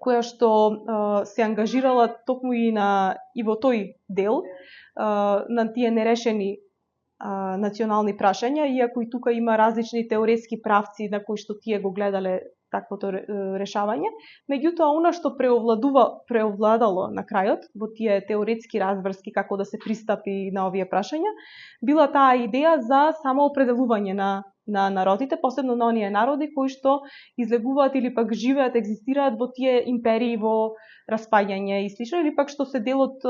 која што се ангажирала токму и во тој дел на тие нерешени национални прашања, иако и тука има различни теоретски правци на кои што тие го гледале таквото решавање, меѓутоа она што преовладало на крајот во тие теоретски разврски како да се пристапи на овие прашања, била таа идеја за самоопределување на народите, посебно на оние народи кои што излегуваат или пак живеат, екзистираат во тие империи во распаѓање и слично, или пак што се дел од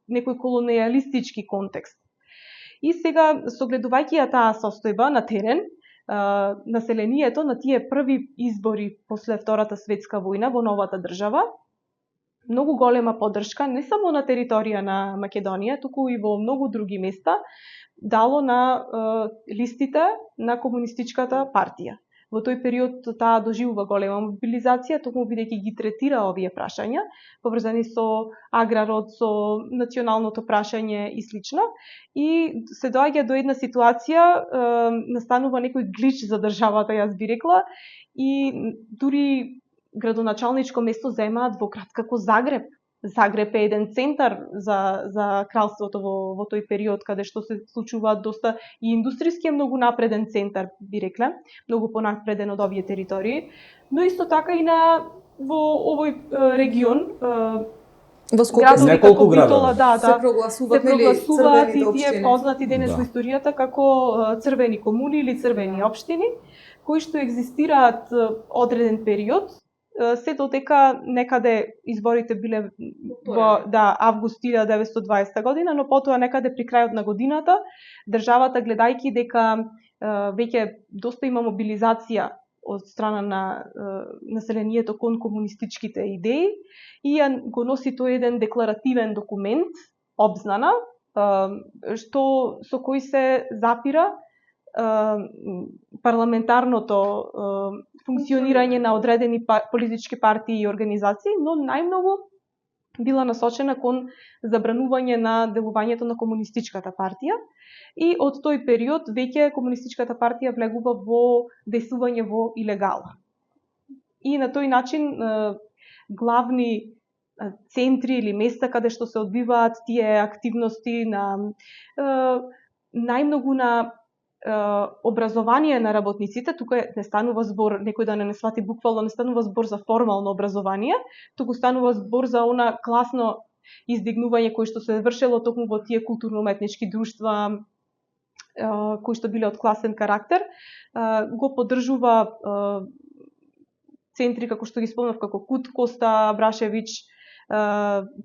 некој колониалистички контекст. И сега, согледувајќи ја таа состојба на терен, населението на тие први избори после Втората светска војна во новата држава, многу голема поддршка не само на територија на Македонија, туку и во многу други места, дало на листите на комунистичката партија. Во тој период таа доживува голема мобилизација, токму бидејќи ги третира овие прашања, поврзани со аграрот, со националното прашање и слично. И се доаѓа до една ситуација, настанува некој глич за државата, јас би рекла, и дури градоначалничко место земаат во град како Загреб. Загреб е еден центар за кралството во тој период, каде што се случуваат доста и индустријски е многу напреден центар, би рекле, многу понапреден од овие територии, но исто така и во овој регион, во Скопје неколку градови се прогласуваат и тие познати денес во историјата како црвени комуни или црвени општини, кои што екзистираат одреден период, се додека некаде изборите биле во август 1920 година, но потоа некаде при крајот на годината државата, гледајќи дека веќе доста има мобилизација од страна на населението кон комунистичките идеи, и го носи тој еден декларативен документ, обзнана, со кој се запира парламентарното функционирање на одредени политички партии и организации, но најмногу била насочена кон забранување на делувањето на комунистичката партија. И од тој период веќе комунистичката партија влегува во действување во илегала. И на тој начин главни центри или места каде што се одбиваат тие активности на најмногу на образование на работниците, тука не станува збор, некој да не свати буквално, не станува збор за формално образование, туку станува збор за она класно издигнување кој што се вршело токму во тие културно-уметнички друштва кои што биле од класен карактер, го поддржува центри како што ги спомнав, како Кут Коста Брашевич,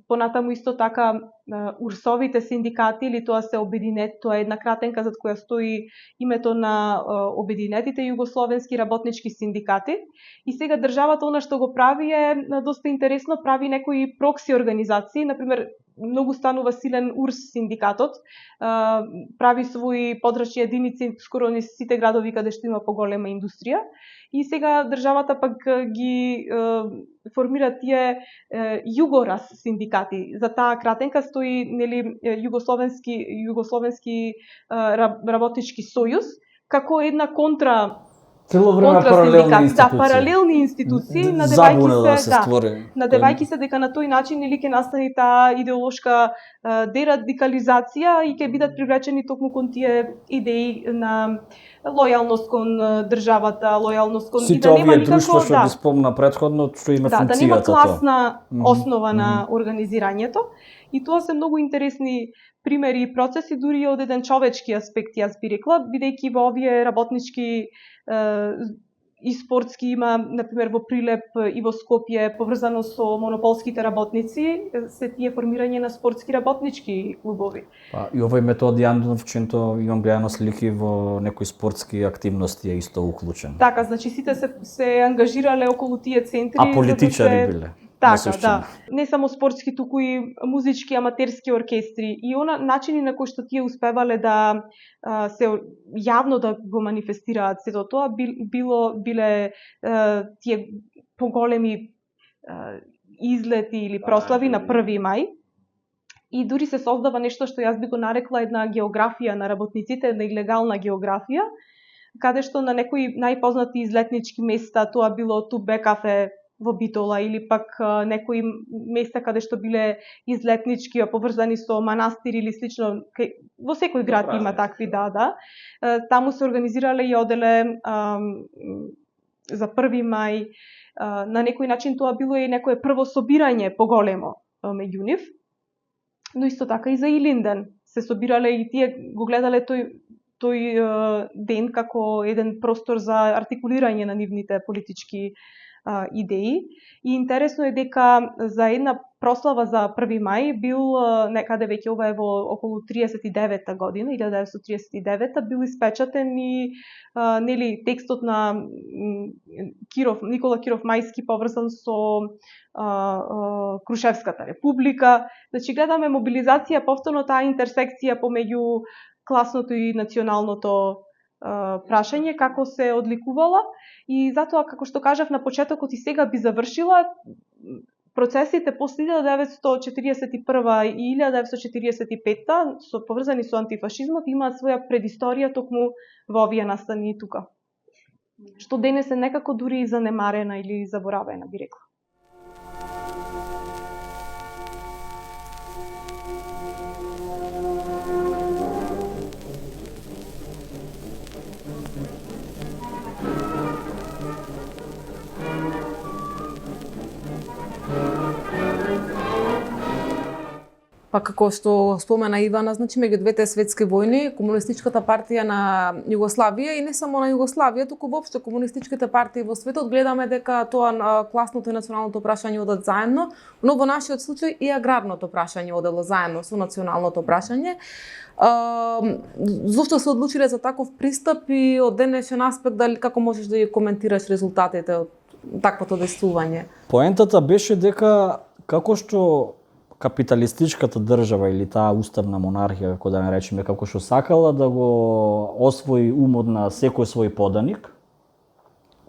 понатаму исто така урсовите синдикати, или тоа се обединет, тоа е една кратенка зад која стои името на обединетите југословенски работнички синдикати. И сега државата она што го прави е доста интересно, прави некои прокси организации, например многу станува силен УРС синдикатот, прави своји подрачни единици скоро низ сите градови каде што има поголема индустрија. И сега државата пак ги формира тие југорас синдикати. За таа кратенка стои нели југословенски работнички сојуз како една контра Цело време паралелни институции. Да, паралелни институции, надевајќи се дека на тој начин или ќе настани таа идеолошка дерадикализација и ќе бидат привлечени токму кон тие идеи на лојалност кон државата, лојалност кон и да нема никако друштва што ги спомна претходно, што има функцијата. Да нема класна основа на организирањето. И тоа се многу интересни примери и процеси, дури од еден човечки аспект, јас би рекла, бидејќи во овие работнички и спортски има, например, во Прилеп и во Скопје, поврзано со монополските работници, се тие формирање на спортски работнички клубови. И овој Методи Андоновченто, имам гледано слики во некои спортски активности е исто уклучен. Така, значи сите се ангажирале околу тие центри. А политичари биле? Така, да. Не само спортски, туку и музички, аматерски оркестри. И начини на кои што тие успевале да се јавно да го манифестираат сето тоа, биле тие поголеми излети или прослави на 1 мај. И дури се создава нешто што јас би го нарекла една географија на работниците, една илегална географија, каде што на некои најпознати излетнички места, тоа било Тубе кафе во Битола или пак некои места каде што биле излетнички поврзани со манастири или слично, во секој град има такви, да. Таму се организирале и оделе за 1 мај. На некој начин тоа било и некое прво собирање поголемо меѓу нив. Но исто така и за Илинден се собирале и тие го гледале тој ден како еден простор за артикулирање на нивните политички идеи. И интересно е дека за една прослава за 1 мај бил некаде веќе ова е во околу 39-та година, 1939-та, бил испечатен и нели текстот на Никола Киров Мајски поврзан со Крушевската република. Значи гледаме мобилизација, повторно таа интерсекција помеѓу класното и националното прашање, како се одликувала. И затоа, како што кажав на почетокот и сега би завршила, процесите после 1941 и 1945 поврзани со антифашизмот имаат своја предисторија токму во овие настани тука. Што денес е некако дури и занемарена или заборавена, би рекла. Па како што спомена Ивана, значи меѓу двете светски војни, Комунистичката партија на Југославија и не само на Југославија, туку воопшто комунистичките партии во светот, гледаме дека тоа класното и националното прашање одат заедно, но во нашиот случај и аграрното прашање одело заедно со националното прашање. Зошто се одлучиле за таков пристап и од денешен аспект, дали како можеш да ја коментираш резултатите од таквото действување? Поентата беше дека како што капиталистичката држава или таа уставна монархија, како да не речеме, како што сакала да го освои умот на секој свој поданик,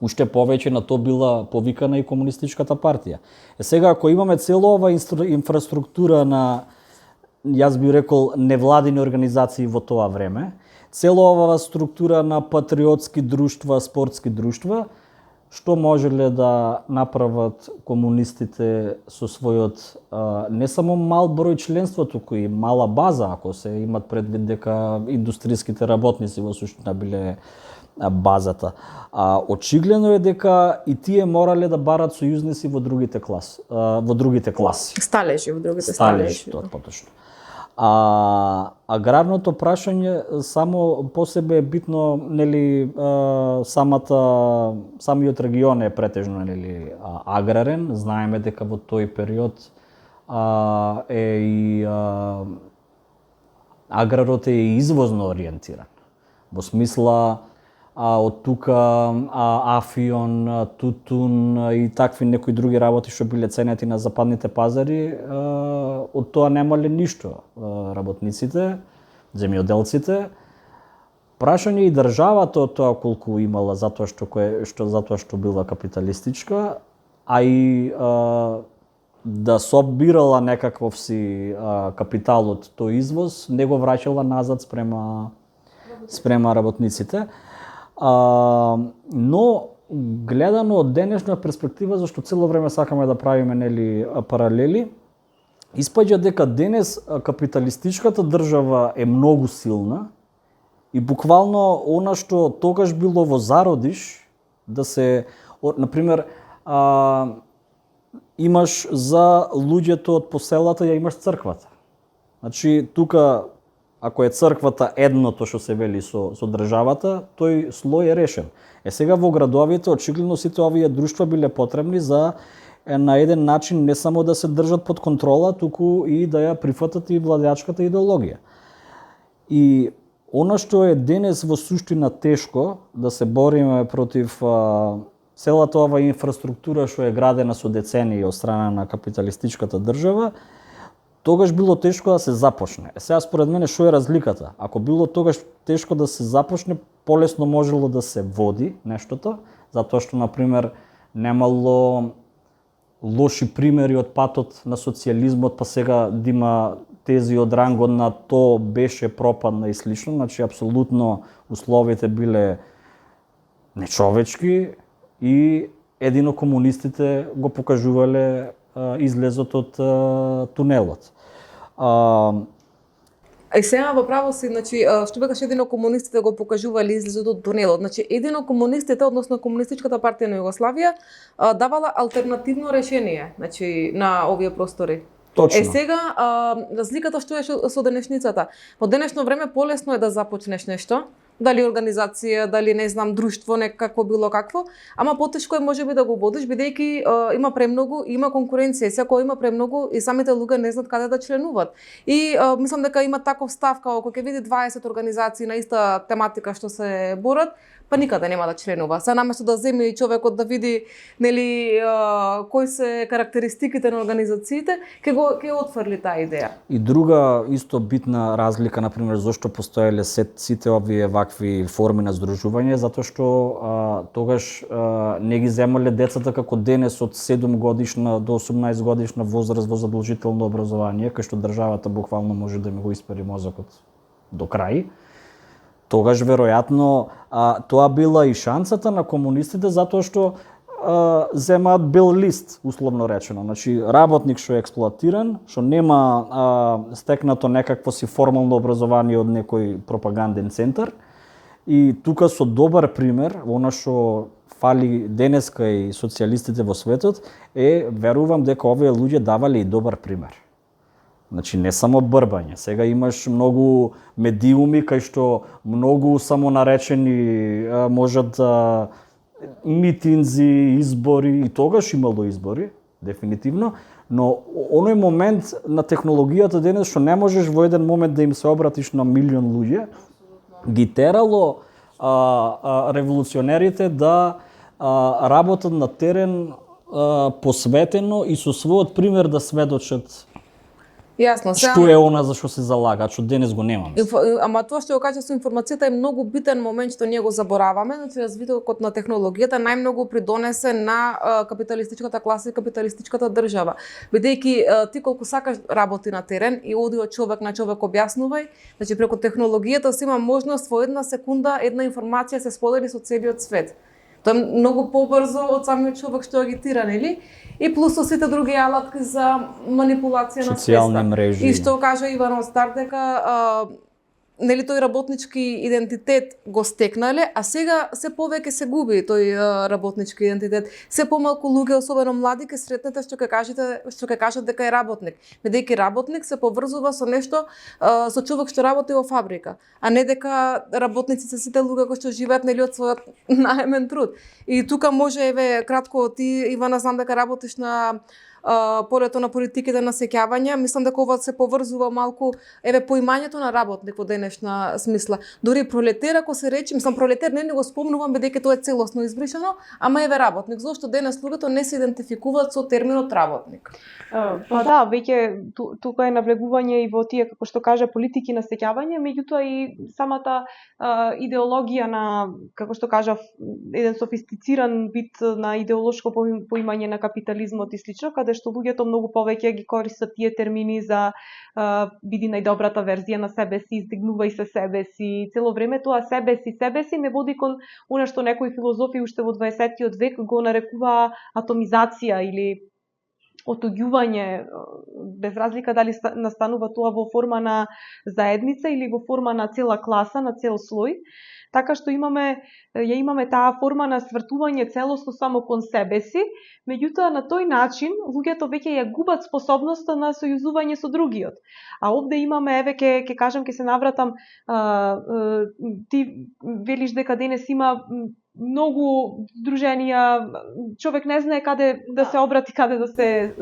уште повеќе на тоа била повикана и Комунистичката партија. Сега, ако имаме цела ова инфраструктура на, јас би рекол, невладини организации во тоа време, цела ова структура на патриотски друштва, спортски друштва, што можеле да направат комунистите со својот не само мал број членство, туку и мала база, ако се имат предвид дека индустријските работници во суштина биле базата. Очигледно е дека и тие морале да барат сојузници во другите класи. Сталежи во другите сталежи. Тоа поточно. Аграрното прашање само по себе е битно, нели, самиот регион е претежно, нели, аграрен. Знаеме дека во тој период е и аграрот е извозно ориентиран. Во смисла од тука афион, тутун и такви некои други работи што биле ценети на западните пазари, од тоа немале ништо работниците, земјоделците. Прашање и државата од тоа колку имала затоа што била капиталистичка, а и да собирала некаков си капитал од тој извоз, не го враќала назад спрема работниците. Но гледано од денешна перспектива, зашто цело време сакаме да правиме паралели, испаѓа дека денес капиталистичката држава е многу силна и буквално она што тогаш било во зародиш, да се, например, имаш за луѓето од поселата, ја имаш црквата. Значи, тука, ако е црквата едното што се вели со државата, тој слој е решен. Сега во градовите, очигледно сите овие друштва биле потребни за на еден начин не само да се држат под контрола, туку и да ја прифатат и владеачката идеологија. И она што е денес во суштина тешко, да се бориме против целата ова инфраструктура што е градена со децении од страна на капиталистичката држава, тогаш било тешко да се започне. Сега според мене што е разликата? Ако било тогаш тешко да се започне, полесно можело да се води нештото, затоа што, например, немало лоши примери од патот на социјализмот, па сега да има тези од рангот на то беше пропадна и слично, значи апсолутно условите биле нечовечки и едино комунистите го покажувале излезот од тунелот. Сега во право си, значи, што бекаш едино комунистите го покажувале излезот од тунелот. Значи, едино комунистите, односно Комунистичката партија на Југославија, давала алтернативно решение, значи, на овие простори. Точно. Сега, разликата што е со денешницата. Во денешно време полесно е да започнеш нешто, дали организација, дали не знам друштво, некакво било какво, ама потешко е можеби да го водиш бидејќи има премногу, има конкуренција, секој има премногу и самите луѓе не знаат каде да членуваат. И мислам дека има таков став како кога ќе види 20 организации на иста тематика што се борат, па никаде нема да членува. Се наместо да земе и човекот да види нели кои се карактеристиките на организациите, ќе отфрли таа идеја. И друга исто битна разлика, например, зошто постоеле сите овие вакви форми на здружување, затоа што тогаш не ги земале децата како денес од 7 годишна до 18 годишна возраст во задолжително образование, кај што државата буквално може да ми го испари мозокот до крај. Тогаш веројатно тоа била и шансата на комунистите затоа што земаат бел лист, условно речено. Значи, работник што е експлоатиран, што нема стекнато некакво си формално образование од некој пропаганден центар. И тука со добар пример, она што фали денеска и социјалистите во светот, верувам дека овие луѓе давале и добар пример. Значи, не само брбање. Сега имаш многу медиуми кај што многу самонаречени можат митинзи, избори, и тогаш имало избори, дефинитивно, но оној момент на технологијата денес што не можеш во еден момент да им се обратиш на милион луѓе, ги терало револуционерите да работат на терен посветено и со својот пример да сведочат Јасно, што е она за што се залагаат, што денес го немаме. Ама тоа што го кажа со информацијата е многу битен момент што ние го забораваме, значи развитокот на технологијата најмногу придонесе на капиталистичката класа и капиталистичката држава. Бидејќи ти колку сакаш работи на терен и оди од човек на човек објаснувај, значи преку технологијата си има можност во една секунда една информација се сподели со целиот свет. Тоа е многу побрзо од самиот човек што агитира, нели? И плюс со сите други алатки за манипулација на свеста. Социјални мрежи. И што кажа Иван Остар дека нели тој работнички идентитет го стекнале, а сега се повеќе се губи тој работнички идентитет. Се помалку луѓе, особено млади, ќе сретнете што ќе кажат дека е работник. Бидејќи работник се поврзува со нешто, со човек што работи во фабрика, а не дека работници се сите луѓе кои што живеат нели од својот наемен труд. И тука може кратко ти Ивана знам дека работиш на полето на политиките на сеќавање, мислам дека ова се поврзува малку поимањето на работник во денешна смисла. Дури пролетер ако се рече, мислам пролетер не го спомнувам бидејќи тоа е целосно избришано, ама работник. Зошто денес луѓето не се идентификуваат со терминот работник? Па да, веќе тука е навлегување и во тие како што кажа политики на сеќавање, меѓутоа и самата идеологија на како што кажав еден софистициран вид на идеолошко поимање на капитализмот и слично, каде што луѓето многу повеќе ги користат тие термини за биди најдобрата верзија на себе си, издигнувај се себе си. Цело време тоа себе си не води кон она што некои филозофи уште во 20-тиот век го нарекува атомизација или отуѓување, без разлика дали настанува тоа во форма на заедница или во форма на цела класа, на цел слој. Така што имаме таа форма на свртување целосно само кон себе си, меѓутоа на тој начин луѓето веќе ја губат способноста на сојузување со другиот. А овде имаме, еве ќе се навратам, ти велиш дека денес има многу здруженија, човек не знае каде да се обрати, каде да се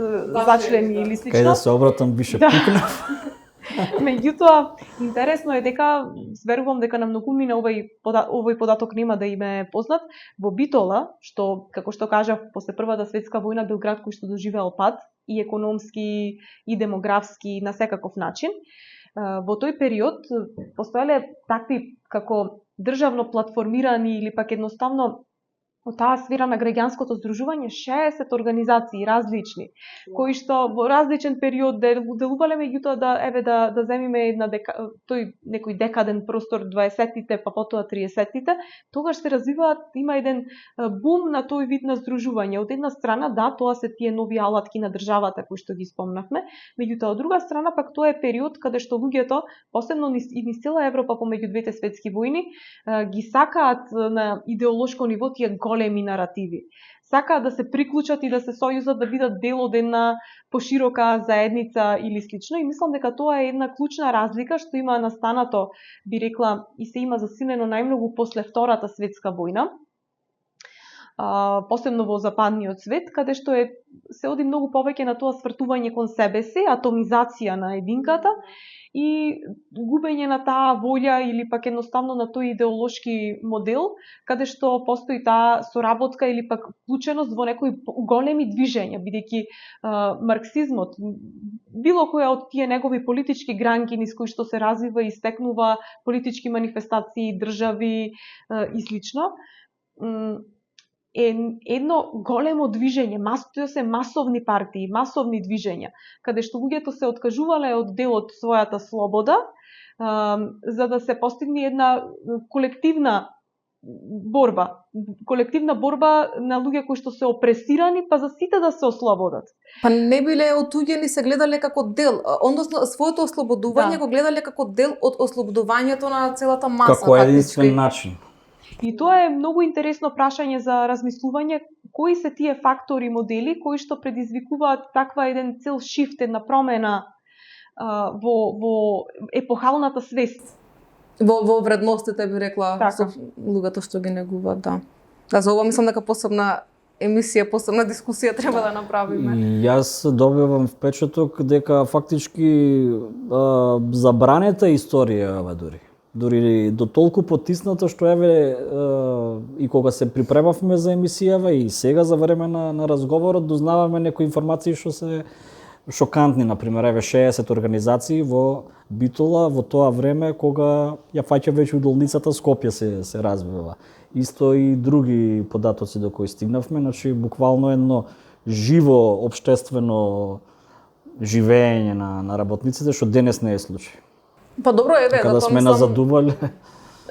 зачлени или слично. Каде да се обратам, бише пукнав. Меѓутоа, интересно е дека, верувам дека на многумина овој податок нема да им е познат, во Битола, што, како што кажав, после Првата светска војна бил град кој што доживеал пад, и економски, и демографски, на секаков начин. Во тој период постоеле такви како државно платформирани или пак едноставно од таа сфера на граѓанското здружување 60 организации различни, кои што во различен период делувале, меѓутоа да земиме тој некој декаден простор 20-тите, па потоа 30-тите, тогаш се развиваат, има еден бум на тој вид на здружување. Од една страна, да, тоа се тие нови алатки на државата кои што ги спомнавме, меѓутоа од друга страна пак тоа е период каде што луѓето, посебно низ цела Европа помеѓу двете светски војни, ги сакаат на идеолошко ниво тие големи наративи. Сакаат да се приклучат и да се сојузат, да бидат дел од една поширока заедница или слично. И мислам дека тоа е една клучна разлика што има настанато, би рекла, и се има засилено најмногу после Втората светска војна, посебно во западниот свет, каде што се оди многу повеќе на тоа свртување кон себе си, атомизација на единката и губење на таа волја или пак едноставно на тој идеолошки модел, каде што постои таа соработка или пак вклученост во некои големи движења, бидејќи марксизмот, било која од тие негови политички гранки низ кои што се развива и стекнува политички манифестации, држави и слично, е едно големо движење, тоа се масовни партии, масовни движења, каде што луѓето се откажувале од дел од својата слобода, за да се постигне една колективна борба на луѓе кои што се опресирани, па за сите да се ослободат. Па не биле отуѓени, се гледале како дел, односно своето ослободување го гледале како дел од ослободувањето на целата маса. Како единствен начин. И тоа е многу интересно прашање за размислување, кои се тие фактори, модели кои што предизвикуваат таква еден цел шифт, една промена во епохалната свест. Во вредностите, би рекла, така, со луѓето што ги негуваат, да. Да, за ова мислам дека посебна емисија, посебна дискусија треба да направиме. Јас добивам впечаток дека фактички забранета историја ова дури до толку потисната што и кога се припремавме за емисијава и сега за време на разговорот дознаваме некои информации што се шокантни, например 60 организации во Битола во тоа време кога ја фаќа веќе удолницата Скопје се развива. Исто и други податоци до кои стигнавме, значи буквално едно живо општествено живење на работниците што денес не е случај. Па добро е, да сме назадувале.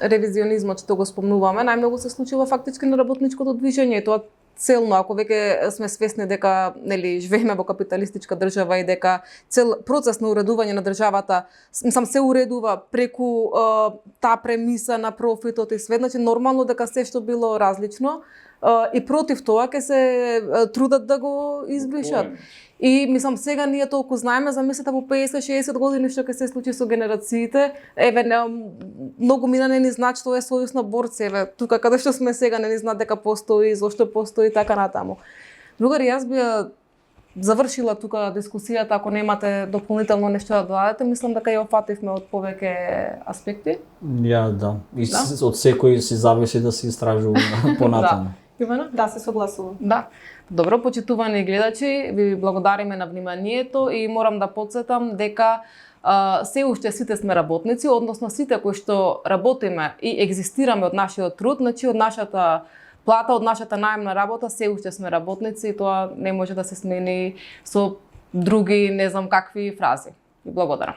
Ревизионизмот што го спомнуваме, најмногу се случува фактички на работничкото движење и тоа целно, ако веќе сме свесни дека живееме во капиталистичка држава и дека цел процес на уредување на државата се уредува преку таа премиса на профитот и све, значи нормално дека се што било различно и против тоа ќе се трудат да го избришат. И мислам сега ние толку знаеме, замислете во 50-60 години што ќе се случи со генерациите. Многу мина не ни знаат што е сојуз на борци, тука каде што сме сега не ни знаат дека постои, зошто постои така натаму. Другари, јас би завршила тука дискусијата, ако немате дополнително нешто да додадете, мислам дека ја опфативме од повеќе аспекти. Да. И од секој си зависи да се истражува понатаму. Ивана? Да, се согласувам. Да. Добро, почитувани гледачи, ви благодариме на вниманието и морам да потсетам дека се уште сите сме работници, односно сите кои што работиме и екзистираме од нашиот труд, значи од нашата плата од нашата наемна работа, се уште сме работници и тоа не може да се смени со други, не знам какви фрази. Благодарам.